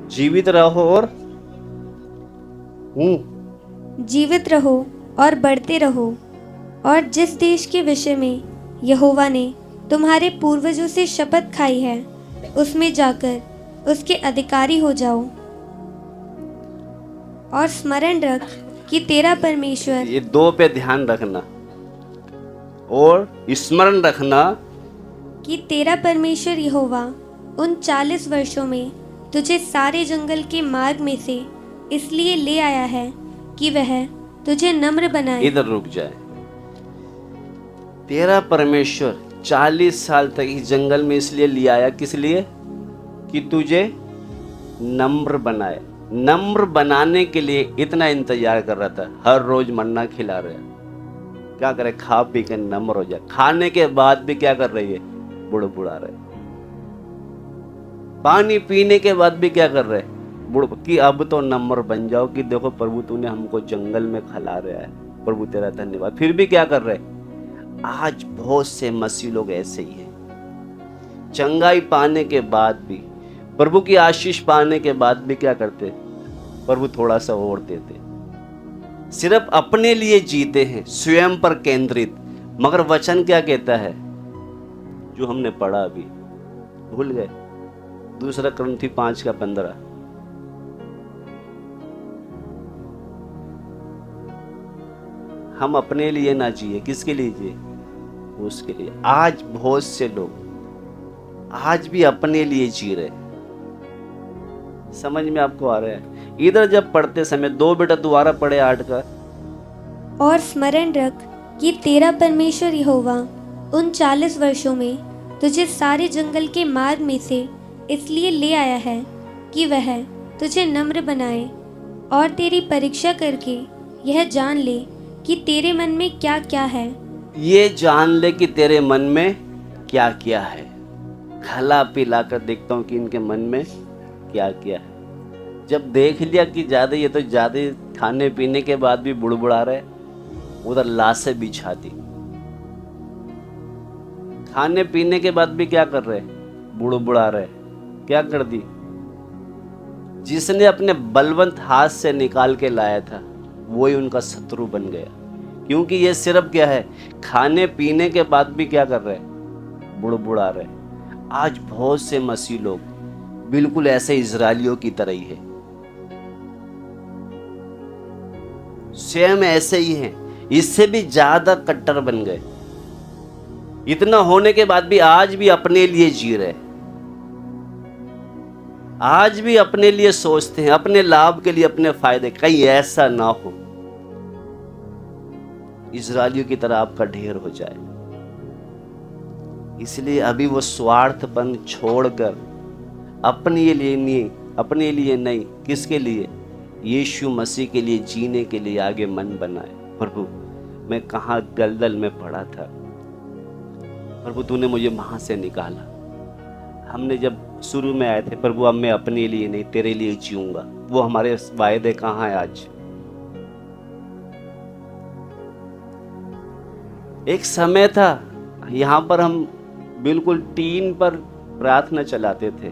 जीवित रहो और जीवित रहो और बढ़ते रहो, और जिस देश के विषय में यहोवा ने तुम्हारे पूर्वजों से शपथ खाई है, उसमें जाकर उसके अधिकारी हो जाओ। और स्मरण रख कि तेरा परमेश्वर, ये 2 पे ध्यान रखना, और स्मरण रखना कि तेरा परमेश्वर यहोवा उन 40 वर्षों में तुझे सारे जंगल के मार्ग में से इसलिए ले आया है कि वह तुझे नम्र बनाए। इधर रुक जाए। तेरा परमेश्वर 40 साल तक इस जंगल में इसलिए ले आया, किस लिए? कि तुझे नम्र बनाए। नम्र बनाने के लिए इतना इंतजार कर रहा था, हर रोज मन्ना खिला रहा है। क्या करे? खा पी के नम्र हो जाए। खाने के बाद भी क्या कर रही है? बुड़बुड़ा रहे। पानी पीने के बाद भी क्या कर रहे? कि अब तो नम्र बन जाओ, कि देखो प्रभु तूने हमको जंगल में खिला रहा है, प्रभु तेरा धन्यवाद। फिर भी क्या कर रहे? आज बहुत से मसीह लोग ऐसे ही हैं। चंगाई पाने के बाद भी, प्रभु की आशीष पाने के बाद भी क्या करते? प्रभु थोड़ा सा और देते। सिर्फ अपने लिए जीते हैं, स्वयं पर केंद्रित। मगर वचन क्या कहता है जो हमने पढ़ा अभी? भूल गए? 2 कुरिन्थी 5:15। हम अपने लिए ना जिए, किसके लिए जिए? उसके लिए। आज बहुत से लोग आज भी अपने लिए जी रहे। समझ में आपको आ रहा है? इधर जब पढ़ते समय 2 बेटा दोबारा पढ़े 8 का। और स्मरण रख कि तेरा परमेश्वर यहोवा उन 40 वर्षों में तुझे सारे जंगल के मार्ग में से इसलिए ले आया है कि वह तुझे नम्र बनाए, और तेरी परीक्षा करके यह जान ले कि तेरे मन में क्या क्या है, ये जान ले कि तेरे मन में क्या क्या है। खला पिला कर देखता हूँ कि इनके मन में क्या क्या है। जब देख लिया कि ज्यादा, ये तो ज्यादा खाने पीने के बाद भी बुड़बुड़ा रहे, उधर लाशें बिछा दी। खाने पीने के बाद भी क्या कर रहे, बुड़बुड़ा रहे। क्या कर दी? जिसने अपने बलवंत हाथ से निकाल के लाया था वही उनका शत्रु बन गया। क्योंकि ये सिर्फ क्या है, खाने पीने के बाद भी क्या कर रहे, बुड़बुड़ा रहे। आज बहुत से मसीह लोग बिल्कुल ऐसे इजरायलियों की तरह ही है, सेम ऐसे ही हैं, इससे भी ज्यादा कट्टर बन गए। इतना होने के बाद भी आज भी अपने लिए जी रहे, आज भी अपने लिए सोचते हैं, अपने लाभ के लिए, अपने फायदे। कहीं ऐसा ना हो इजरायलियों की तरह आपका ढेर हो जाए। इसलिए अभी वो स्वार्थपन छोड़कर अपने लिए नहीं, किसके लिए? यीशु मसीह के लिए जीने के लिए आगे मन बनाए। प्रभु मैं कहाँ दलदल में पड़ा था, प्रभु तूने मुझे वहां से निकाला। हमने जब शुरू में आए थे, प्रभु अब मैं अपने लिए नहीं तेरे लिए जीऊंगा। वो हमारे वायदे कहाँ है आज? एक समय था यहाँ पर हम बिल्कुल टीन पर प्रार्थना चलाते थे।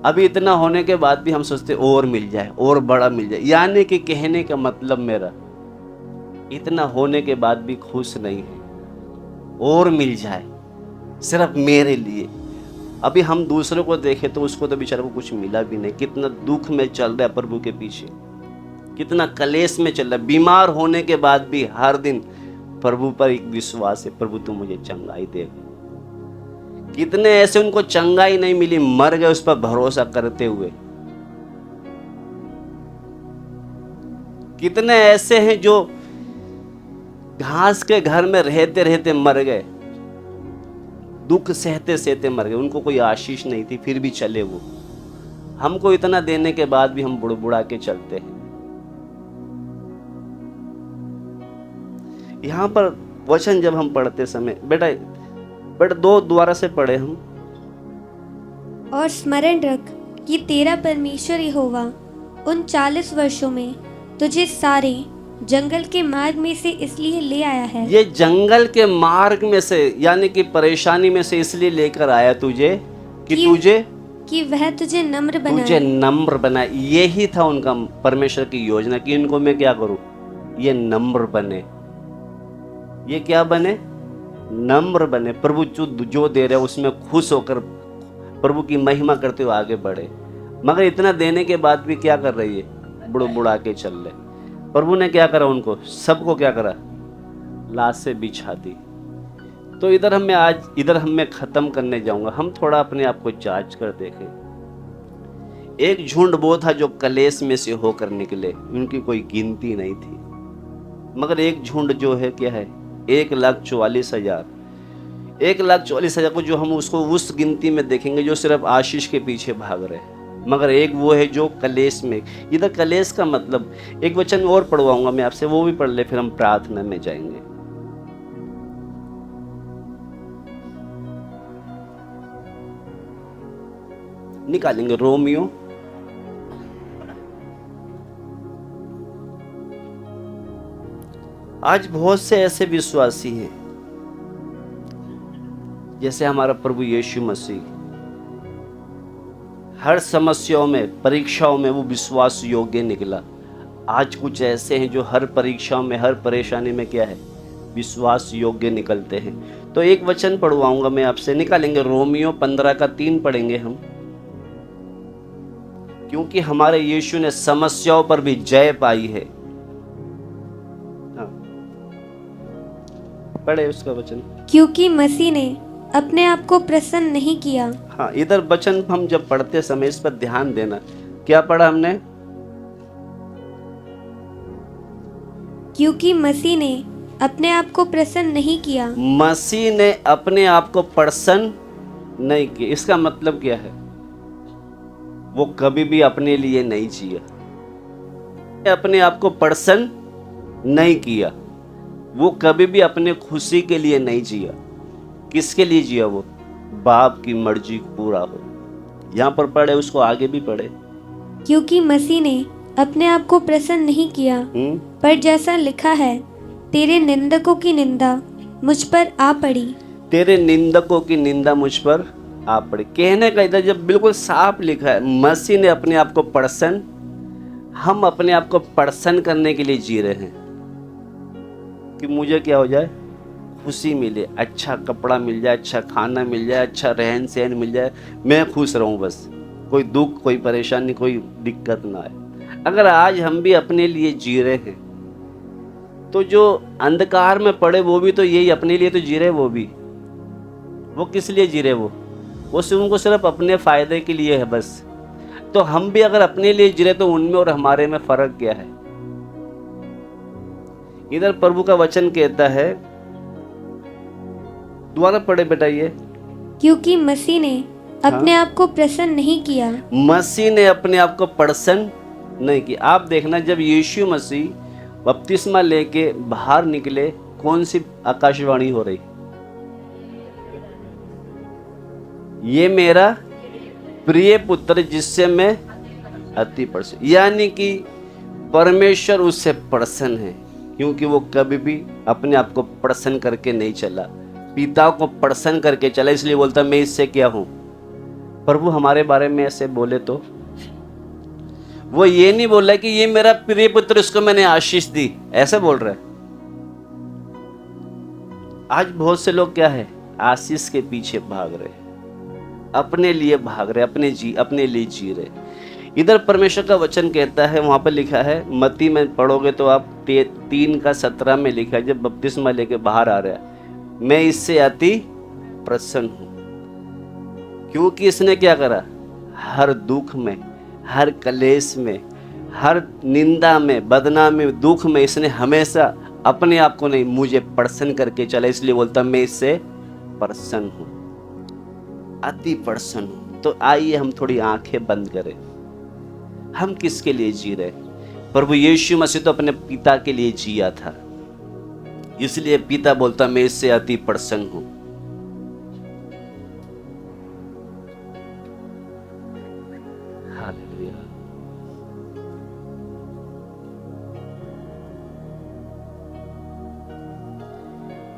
अभी इतना होने के बाद भी हम सोचते और मिल जाए, और बड़ा मिल जाए। यानी कि कहने का मतलब मेरा, इतना होने के बाद भी खुश नहीं है, और मिल जाए सिर्फ मेरे लिए। अभी हम दूसरों को देखें तो उसको तो बेचारे को कुछ मिला भी नहीं। कितना दुख में चल रहा है प्रभु के पीछे, कितना कलेश में चल रहा है। बीमार होने के बाद भी हर दिन प्रभु पर एक विश्वास है, प्रभु तू मुझे चंगाई दे। कितने ऐसे उनको चंगाई नहीं मिली, मर गए उस पर भरोसा करते हुए। कितने ऐसे हैं जो घास के घर में रहते रहते मर गए, दुख सहते सहते मर गए। उनको कोई आशीष नहीं थी, फिर भी चले वो। हमको इतना देने के बाद भी हम बुड़बुड़ा के चलते हैं। यहाँ पर वचन जब हम पढ़ते समय, बेटा दो द्वारा से पढ़े हम। और स्मरण रख कि तेरा परमेश्वर यहोवा उन 40 वर्षों में तुझे सारे जंगल के मार्ग में से इसलिए ले आया है। ये जंगल के मार्ग में से, यानी कि परेशानी में से इसलिए लेकर आया तुझे कि वह तुझे नम्र बनाए। यही था उनका परमेश्वर की योजना कि इनको मैं क्या करूं, ये नम्र बने। ये क्या बने? नम्र बने। प्रभु जो दे रहे उसमें खुश होकर प्रभु की महिमा करते हुए आगे बढ़े। मगर इतना देने के बाद भी क्या कर रही है? बुड़बुड़ा के चल रहे। प्रभु ने क्या करा? उनको सबको क्या करा? लाश से बिछा दी। तो इधर हम खत्म करने जाऊंगा। हम थोड़ा अपने आप को जांच कर देखें। एक झुंड वो था जो कलेश में से होकर निकले, उनकी कोई गिनती नहीं थी। मगर एक झुंड जो है क्या है? 1,44,000। 1,44,000 को जो हम उसको उस गिनती में देखेंगे जो सिर्फ आशीष के पीछे भाग रहे हैं। मगर एक वो है जो कलेश में, इधर कलेश का मतलब, एक वचन और पढ़वाऊंगा मैं आपसे, वो भी पढ़ ले, फिर हम प्रार्थना में जाएंगे। निकालेंगे रोमियो आज बहुत से ऐसे विश्वासी हैं जैसे हमारा प्रभु यीशु मसीह हर समस्याओं में, परीक्षाओं में वो विश्वास योग्य निकला। आज कुछ ऐसे हैं जो हर परीक्षाओं में, हर परेशानी में क्या है? विश्वास योग्य निकलते हैं। तो एक वचन पढ़वाऊंगा मैं आपसे, निकालेंगे रोमियो 15:3 पढ़ेंगे हम। क्योंकि हमारे यीशु ने समस्याओं पर भी जय पाई है। पढ़े उसका वचन। क्योंकि मसीह ने अपने आप को प्रसन्न नहीं किया। हाँ, इधर वचन हम जब पढ़ते समय इस पर ध्यान देना। क्या पढ़ा हमने? क्योंकि मसीह ने अपने आप को प्रसन्न नहीं किया। मसीह ने अपने आप को प्रसन्न नहीं किया। इसका मतलब क्या है? वो कभी भी अपने लिए नहीं जिया, अपने आप को प्रसन्न नहीं किया। वो कभी भी अपने खुशी के लिए नहीं जिया। किसके लिए जिया? वो बाप की मर्जी पूरा हो। यहाँ पर पढ़े, उसको आगे भी पढ़े। क्योंकि मसीह ने अपने आप को प्रसन्न नहीं किया, पर जैसा लिखा है, तेरे निंदकों की निंदा मुझ पर आ पड़ी। तेरे निंदकों की निंदा मुझ पर आ पड़ी। कहने का इधर जब बिल्कुल साफ लिखा है, मसीह ने अपने आप को प्रसन्न, हम अपने आप को प्रसन्न करने के लिए जी रहे हैं कि मुझे क्या हो जाए, खुशी मिले, अच्छा कपड़ा मिल जाए, अच्छा खाना मिल जाए, अच्छा रहन सहन मिल जाए, मैं खुश रहूं बस, कोई दुख, कोई परेशानी, कोई दिक्कत ना आए। अगर आज हम भी अपने लिए जी रहे हैं तो जो अंधकार में पड़े वो भी तो यही अपने लिए तो जी रहे। वो किस लिए जी रहे? वो सिर्फ उनको सिर्फ अपने फायदे के लिए है बस। तो हम भी अगर अपने लिए जी रहे तो उनमें और हमारे में फर्क क्या है? इधर प्रभु का वचन कहता है, दोबारा पढ़े बेटा ये। क्योंकि मसीह ने अपने आप को प्रसन्न नहीं किया। मसीह ने अपने आप को प्रसन्न नहीं किया। आप देखना, जब यीशु मसीह बपतिस्मा लेके बाहर निकले, कौन सी आकाशवाणी हो रही? ये मेरा प्रिय पुत्र जिससे मैं अति प्रसन्न। यानी कि परमेश्वर उससे प्रसन्न है, क्योंकि वो कभी भी अपने आप को प्रसन्न करके नहीं चला, पिता को प्रसन्न करके चला। इसलिए बोलता मैं इससे क्या हूं। प्रभु हमारे बारे में ऐसे बोले तो वो ये नहीं बोल रहा कि ये मेरा प्रिय पुत्र, इसको मैंने आशीष दी, ऐसे बोल रहा है। आज बहुत से लोग क्या है, आशीष के पीछे भाग रहे, अपने लिए भाग रहे, अपने लिए जी रहे। इधर परमेश्वर का वचन कहता है, वहां पर लिखा है, मत्ती में पढ़ोगे तो आप 3:17 में लिखा है, जब बपतिस्मा लेके बाहर आ रहा है, मैं इससे अति प्रसन्न हूं, क्योंकि इसने क्या करा, हर दुख में, हर कलेश में, हर निंदा में, बदनामी में, दुख में इसने हमेशा अपने आप को नहीं, मुझे प्रसन्न करके चला। इसलिए बोलता मैं इससे प्रसन्न हूं, अति प्रसन्न हूं। तो आइए हम थोड़ी आंखें बंद करें। हम किसके लिए जी रहे? प्रभु यीशु मसीह तो अपने पिता के लिए जिया था, इसलिए पिता बोलता मैं इससे अति प्रसन्न हूं। हालेलुया।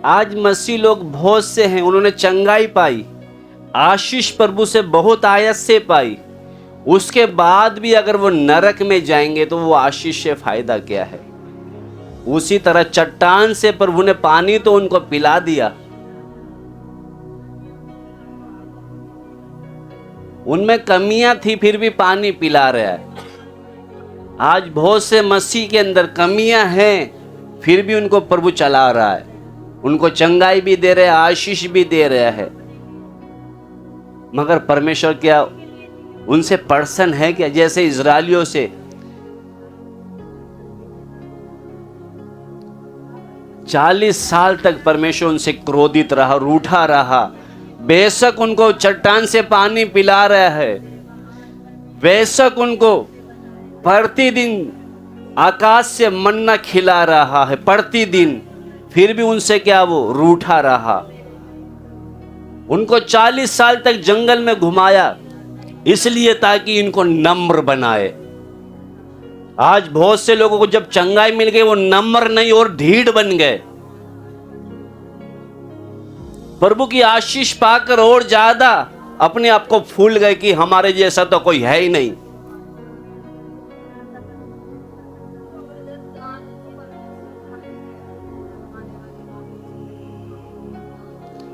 आज मसीह लोग बहुत से हैं, उन्होंने चंगाई पाई, आशीष प्रभु से बहुत आयत से पाई, उसके बाद भी अगर वो नरक में जाएंगे तो वो आशीष से फायदा क्या है? उसी तरह चट्टान से प्रभु ने पानी तो उनको पिला दिया, उनमें कमियां थी फिर भी पानी पिला रहा है। आज बहुत से मसीह के अंदर कमियां हैं, फिर भी उनको प्रभु चला रहा है, उनको चंगाई भी दे रहा है, आशीष भी दे रहा है। मगर परमेश्वर क्या उनसे प्रसन्न है क्या? जैसे इजरायलियों से 40 साल तक परमेश्वर उनसे क्रोधित रहा, रूठा रहा। बेशक उनको चट्टान से पानी पिला रहा है, बेशक उनको प्रतिदिन आकाश से मन्ना खिला रहा है प्रतिदिन, फिर भी उनसे क्या वो रूठा रहा। उनको 40 साल तक जंगल में घुमाया, इसलिए ताकि इनको नम्र बनाए। आज बहुत से लोगों को जब चंगाई मिल गई, वो नम्र नहीं और ढीठ बन गए। प्रभु की आशीष पाकर और ज्यादा अपने आप को फूल गए कि हमारे जैसा तो कोई है ही नहीं।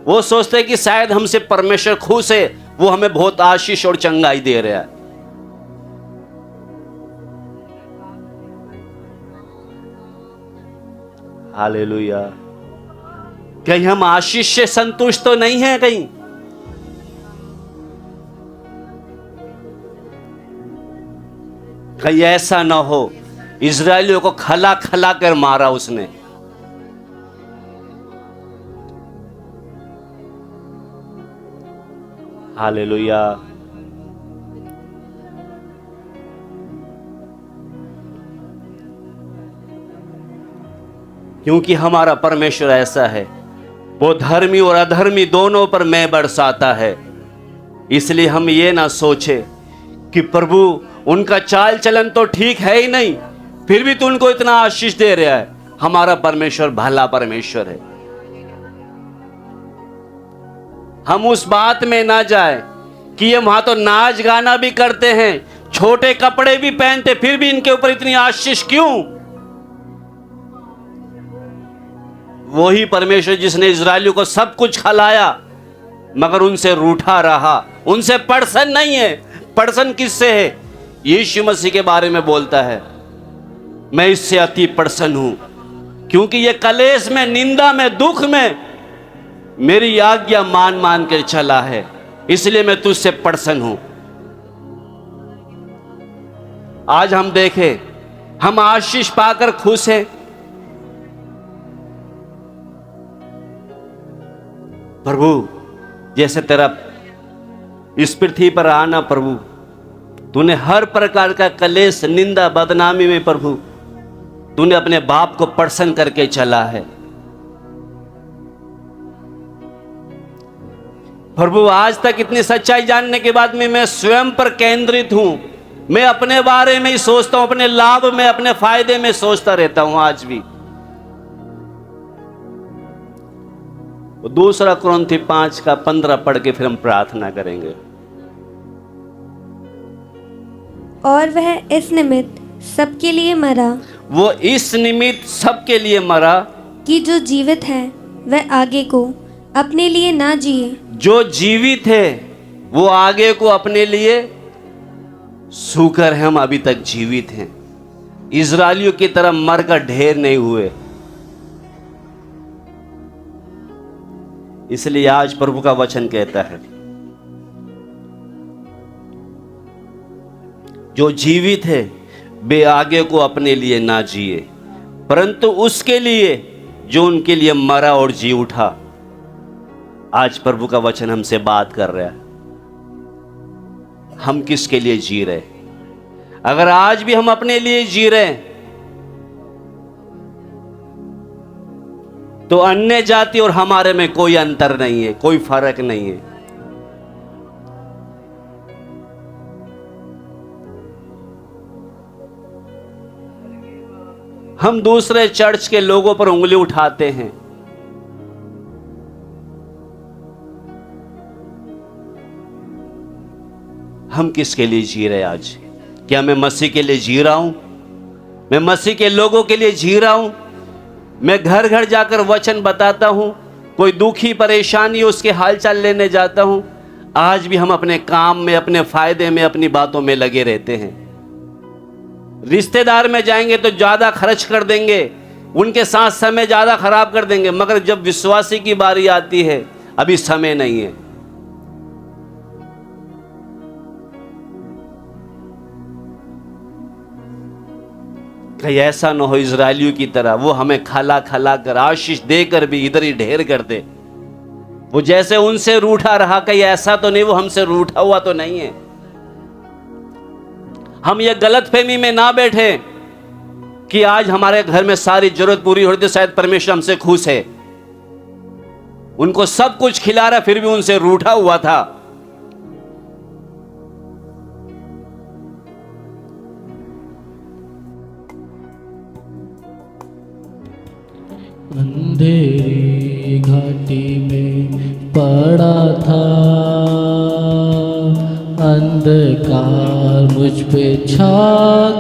वो सोचते हैं कि शायद हमसे परमेश्वर खुश है, वो हमें बहुत आशीष और चंगाई दे रहा है। हालेलुया। कहीं हम आशीष से संतुष्ट तो नहीं हैं? कहीं ऐसा ना हो इजरायलियों को खला खला कर मारा उसने। हालेलुया। क्योंकि हमारा परमेश्वर ऐसा है, वो धर्मी और अधर्मी दोनों पर मैं बरसाता है। इसलिए हम ये ना सोचे कि प्रभु उनका चाल चलन तो ठीक है ही नहीं, फिर भी तू उनको इतना आशीष दे रहा है। हमारा परमेश्वर भला परमेश्वर है। हम उस बात में ना जाए कि ये वहां तो नाच गाना भी करते हैं, छोटे कपड़े भी पहनते, फिर भी इनके ऊपर इतनी आशीष क्यों? वही परमेश्वर जिसने इजरायलियों को सब कुछ खिलाया मगर उनसे रूठा रहा, उनसे प्रसन्न नहीं है। प्रसन्न किससे है? यीशु मसीह के बारे में बोलता है, मैं इससे अति प्रसन्न हूं क्योंकि ये कलेश में, निंदा में, दुख में मेरी आज्ञा मान मान कर चला है, इसलिए मैं तुझसे प्रसन्न हूं। आज हम देखें, हम आशीष पाकर खुश हैं। प्रभु जैसे तेरा इस पृथ्वी पर आना, प्रभु तूने हर प्रकार का कलेश, निंदा, बदनामी में प्रभु तूने अपने बाप को प्रसन्न करके चला है। प्रभु आज तक इतनी सच्चाई जानने के बाद में मैं स्वयं पर केंद्रित हूं। मैं अपने बारे में ही सोचता हूं, अपने लाभ में, अपने फायदे में सोचता रहता हूं आज भी। दूसरा कुरिन्थी 5:15 पढ़ के फिर हम प्रार्थना करेंगे। और वह इस निमित्त सबके लिए मरा, वो इस निमित्त सबके लिए मरा कि जो जीवित है वह आगे को अपने लिए ना जिए, जो जीवित है वो आगे को अपने लिए, शुक्र है हम अभी तक जीवित हैं, इजरायलियों की तरह मरकर ढेर नहीं हुए। इसलिए आज प्रभु का वचन कहता है, जो जीवित है वे आगे को अपने लिए ना जिए, परंतु उसके लिए जो उनके लिए मरा और जी उठा। आज प्रभु का वचन हमसे बात कर रहा है, हम किसके लिए जी रहे? अगर आज भी हम अपने लिए जी रहे हैं तो अन्य जाति और हमारे में कोई अंतर नहीं है, कोई फर्क नहीं है। हम दूसरे चर्च के लोगों पर उंगली उठाते हैं। हम किसके लिए जी रहे आज? क्या मैं मसीह के लिए जी रहा हूं? मैं मसीह के लोगों के लिए जी रहा हूं? मैं घर घर जाकर वचन बताता हूं, कोई दुखी परेशानी है उसके हालचाल लेने जाता हूं। आज भी हम अपने काम में, अपने फायदे में, अपनी बातों में लगे रहते हैं। रिश्तेदार में जाएंगे तो ज्यादा खर्च कर देंगे, उनके साथ समय ज्यादा खराब कर देंगे, मगर जब विश्वासी की बारी आती है अभी समय नहीं है। कहीं ऐसा न हो इजरायलियों की तरह वो हमें खला खला कर, आशीष देकर भी इधर ही ढेर कर दे। वो जैसे उनसे रूठा रहा, कहीं ऐसा तो नहीं वो हमसे रूठा हुआ तो नहीं है। हम ये गलतफहमी में ना बैठे कि आज हमारे घर में सारी जरूरत पूरी हो रही तो शायद परमेश्वर हमसे खुश है। उनको सब कुछ खिला रहा फिर भी उनसे रूठा हुआ था। अंधेरी घाटी में पड़ा था, अंधकार मुझ पे छा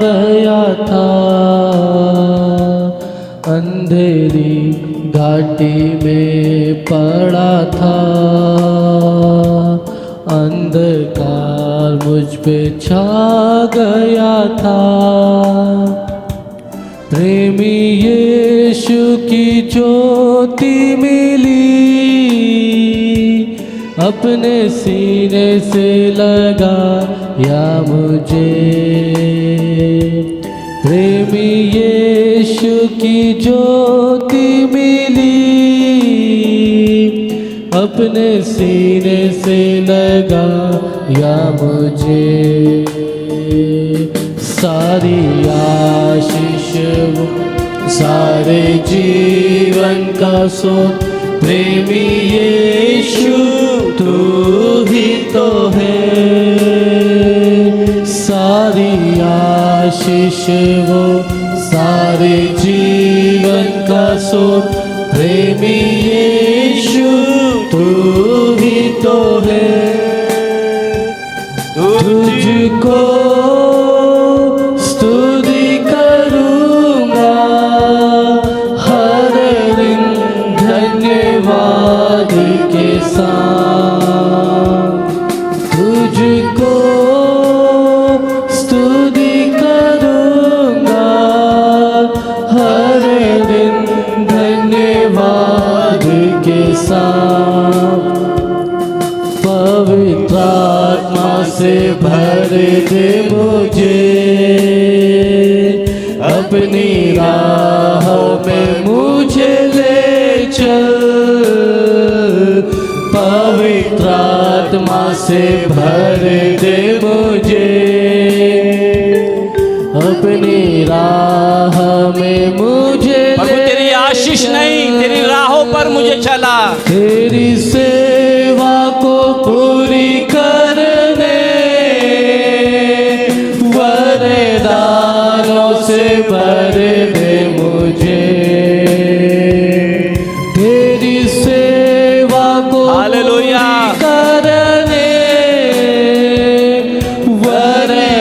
गया था। अंधेरी घाटी में पड़ा था, अंधकार मुझ पे छा गया था। प्रेमी यीशु की ज्योति मिली, अपने सीने से लगाया मुझे। प्रेमी यीशु की ज्योति मिली, अपने सीने से लगाया मुझे। सारी आशीष सारे जीवन का स्रोत प्रेमी यीशु तू ही तो है। सारी आशीष वो सारे जीवन का स्रोत प्रेमी यीशु तू ही तो है। तुझको स्तुति करूँगा हर दिन धन्यवाद के साथ। तुझको स्तुति करूँगा हर दिन धन्यवाद के साथ। पवित्र आत्मा से भर दे मुझे, अपनी राह में मुझे ले चल। पवित्र आत्मा से भर दे मुझे, अपनी राह में मुझे प्रभु तेरी आशीष नहीं, तेरी राहों पर मुझे चला। तेरी सेवा को पूरी करने वरदानों से भर दे मुझे। तेरी सेवा को हालेलुया। करने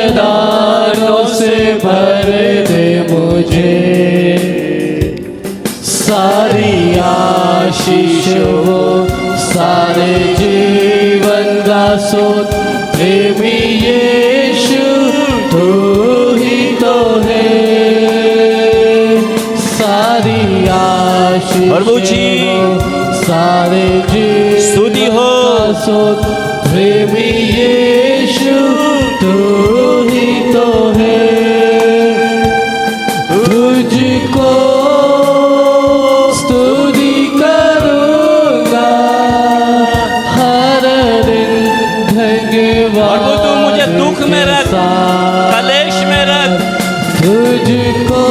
वरदानों से भर दे मुझे। सारी आशीष वो सारे जीवन का स्रोत प्रेमी यीशु तू ही तो है। सारी आशीष प्रभु जी, वो सारे जीवन स्तुति हो। का स्रोत प्रेमी यीशु तू ही तो है। तुझको स्तुति करूँगा हर दिन धन्यवाद। प्रभु तू मुझे दुख में रख, कलेश में रख, तुझको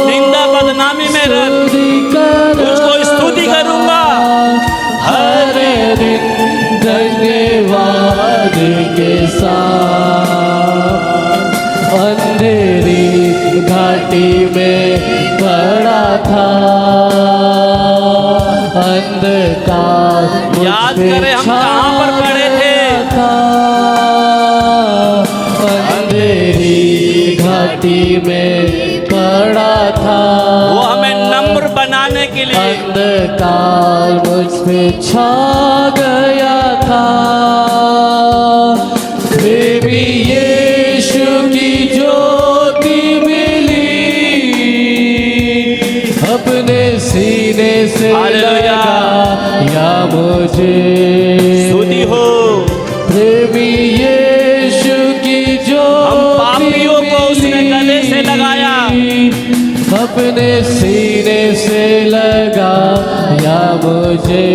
निंदा बदनामी में रख, तुझको स्तुति करूँगा हर दिन धन्यवाद के साथ। अंधेरी घाटी में पड़ा था, अंधकार याद करें हम कहाँ पर पड़े थे। अंधेरी घाटी में पड़ा था, वो हमें नम्र बनाने के लिए अंधकार मुझ पे छा गया था। प्रेमी यीशु की ज्योति मिली, अपने सीने से हालेलुया। लगाया मुझे। स्तुति हो। प्रेमी यीशु की ज्योति हम पापियों को उसने गले से लगाया, अपने सीने से लगाया मुझे।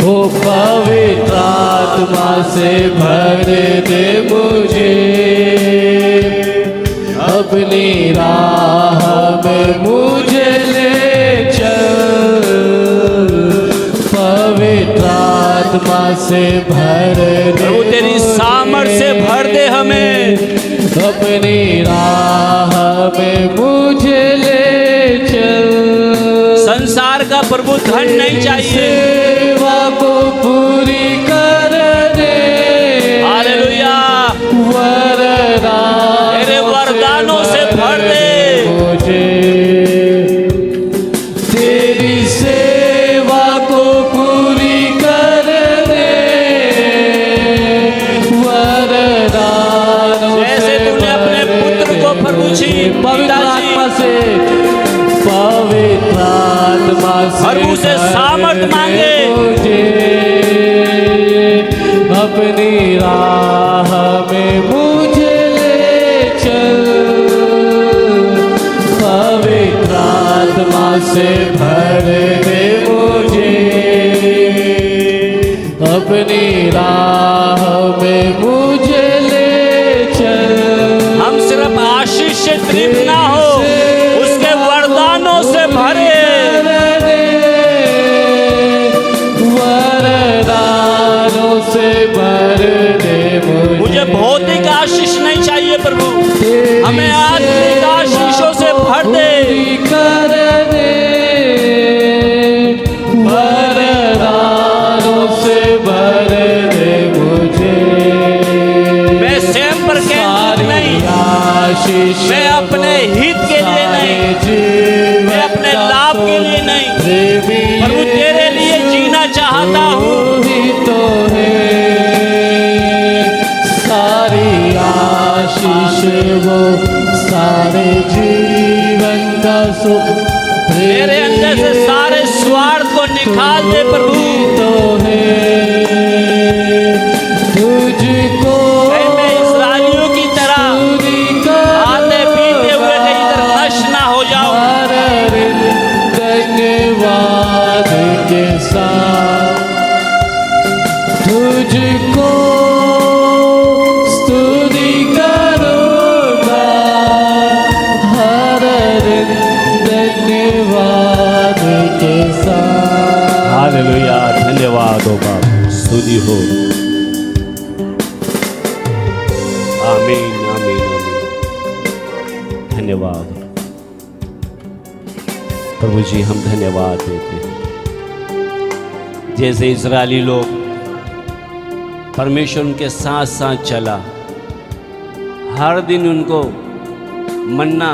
वो पवित्र आत्मा से भर दे मुझे, अपनी राह में मुझे ले चल। पवित्र आत्मा से भर दे प्रभु तेरी सामर्थ से भर दे हमें। अपनी राह में मुझे ले चल। संसार का प्रभु धन नहीं चाहिए, सेवा को पूरी करने हालेलुया। तेरे वरदानों से भर दे मुझे। तेरी सेवा को पूरी करने वरदानों जैसे तूने अपने पुत्र को प्रभु जी पवित्र आत्मा से, पवित्र आत्मा से प्रभु से सामर्थ मांगे। मुझे अपनी राह में मुझे ले चल। पवित्र आत्मा से भर दे मुझे, अपनी राह में मुझे ले चल। हम सिर्फ आशीष से तृप्त ना हो, उस प्रभु, हमें आत्मिक आशीषों से भर दे। वरदानों से भर दे मुझे। मैं स्वयं पर केंद्रित नहीं, मैं अपने हित के लिए नहीं, मैं अपने लाभ के लिए नहीं, प्रभु तेरे लिए जीना चाहता हूँ। तो है सारी आशीष वो, सारे जीवन का सुख मेरे अंदर से सारे स्वार्थ को निकाल दे प्रभु। तो है तुझको मैं इस्राएलियों की तरह आते पीते हुए कहीं इधर नष्ट ना हो जाऊं। धन्यवाद के साथ तुझको स्तुति करूंगा हर दिन, धन्यवाद के साथ। हालेलुया, धन्यवाद हो बाप, स्तुति हो। आमीन आमीन आमीन। धन्यवाद प्रभु जी, हम धन्यवाद देते हैं। जैसे इजरायली लोग परमेश्वर उनके साथ साथ चला, हर दिन उनको मन्ना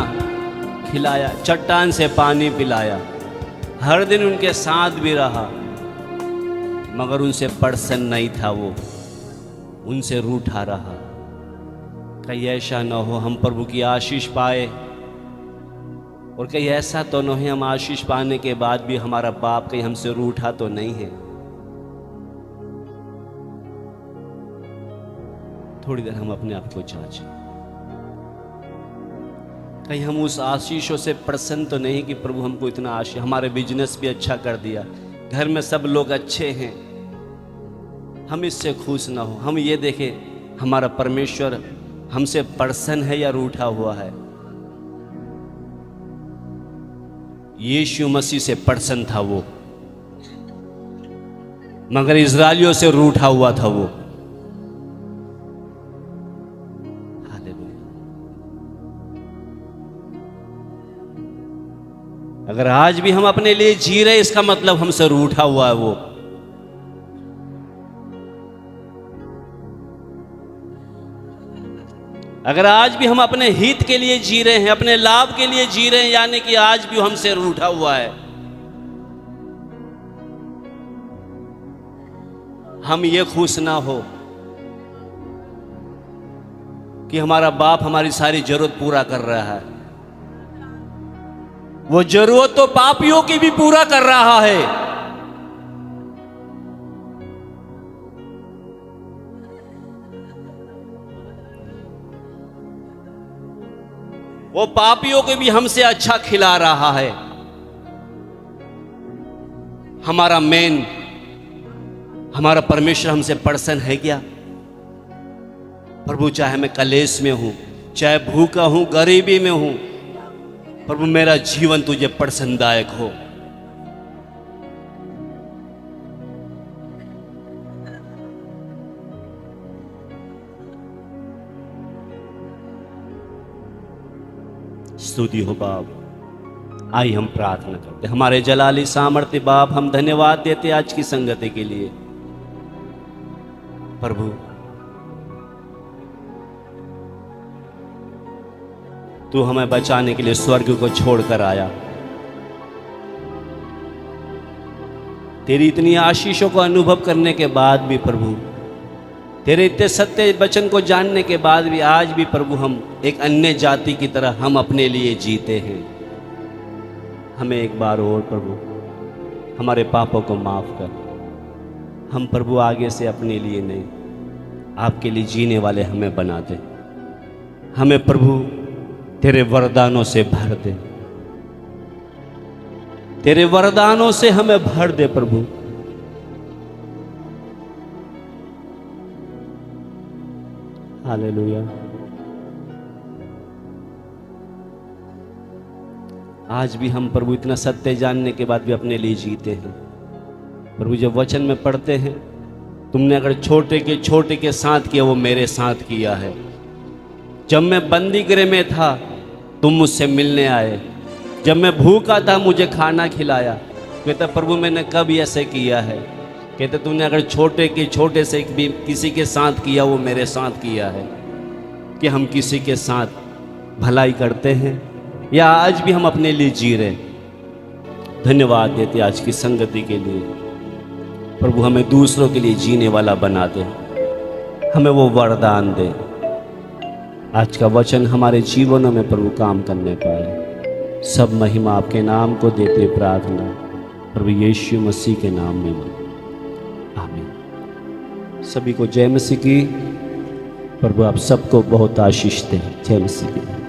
खिलाया, चट्टान से पानी पिलाया, हर दिन उनके साथ भी रहा, मगर उनसे प्रसन्न नहीं था, वो उनसे रूठा रहा। कहीं ऐसा न हो हम प्रभु की आशीष पाए, और कहीं ऐसा तो नहीं हम आशीष पाने के बाद भी हमारा बाप कहीं हमसे रूठा तो नहीं है। थोड़ी देर हम अपने आप को जांचें, कहीं हम उस आशीषों से प्रसन्न तो नहीं कि प्रभु हमको इतना आशीष, हमारे बिजनेस भी अच्छा कर दिया, घर में सब लोग अच्छे हैं, हम इससे खुश ना हो। हम ये देखें हमारा परमेश्वर हमसे प्रसन्न है या रूठा हुआ है। यीशु मसीह से प्रसन्न था वो, मगर इजरायलियों से रूठा हुआ था वो। अगर आज भी हम अपने लिए जी रहे, इसका मतलब हमसे रूठा हुआ है वो। अगर आज भी हम अपने हित के लिए जी रहे हैं, अपने लाभ के लिए जी रहे हैं, यानी कि आज भी हमसे रूठा हुआ है। हम ये खुश ना हो कि हमारा बाप हमारी सारी जरूरत पूरा कर रहा है, वो जरूरत तो पापियों की भी पूरा कर रहा है। वो पापियों को भी हमसे अच्छा खिला रहा है। हमारा परमेश्वर हमसे प्रसन्न है क्या? प्रभु, चाहे मैं कलेश में हूं, चाहे भूखा हूं, गरीबी में हूं, प्रभु मेरा जीवन तुझे प्रसन्नदायक हो। स्तुति हो बाप। आई हम प्रार्थना करते, हमारे जलाली सामर्थ्य बाप, हम धन्यवाद देते आज की संगति के लिए। प्रभु, तू हमें बचाने के लिए स्वर्ग को छोड़कर आया। तेरी इतनी आशीषों को अनुभव करने के बाद भी प्रभु, तेरे इतने सत्य वचन को जानने के बाद भी आज भी प्रभु हम एक अन्य जाति की तरह हम अपने लिए जीते हैं। हमें एक बार और प्रभु हमारे पापों को माफ कर। हम प्रभु आगे से अपने लिए नहीं, आपके लिए जीने वाले हमें बना दे। हमें प्रभु तेरे वरदानों से भर दे, तेरे वरदानों से हमें भर दे प्रभु। हालेलुया। आज भी हम प्रभु इतना सत्य जानने के बाद भी अपने लिए जीते हैं। प्रभु, जब वचन में पढ़ते हैं, तुमने अगर छोटे के साथ किया, वो मेरे साथ किया है। जब मैं बंदी गृह में था तुम मुझसे मिलने आए, जब मैं भूखा था मुझे खाना खिलाया। कहता प्रभु मैंने कब ऐसे किया है? कहते तूने अगर छोटे से भी किसी के साथ किया वो मेरे साथ किया है। कि हम किसी के साथ भलाई करते हैं या आज भी हम अपने लिए जी रहे। धन्यवाद देते आज की संगति के लिए। प्रभु हमें दूसरों के लिए जीने वाला बना दे, हमें वो वरदान दे। आज का वचन हमारे जीवनों में प्रभु काम करने पाए। सब महिमा आपके नाम को देते प्रार्थना प्रभु यीशु मसीह के नाम में, आमीन। सभी को जय मसीह की। प्रभु आप सबको बहुत आशीष दें। जय मसीह की।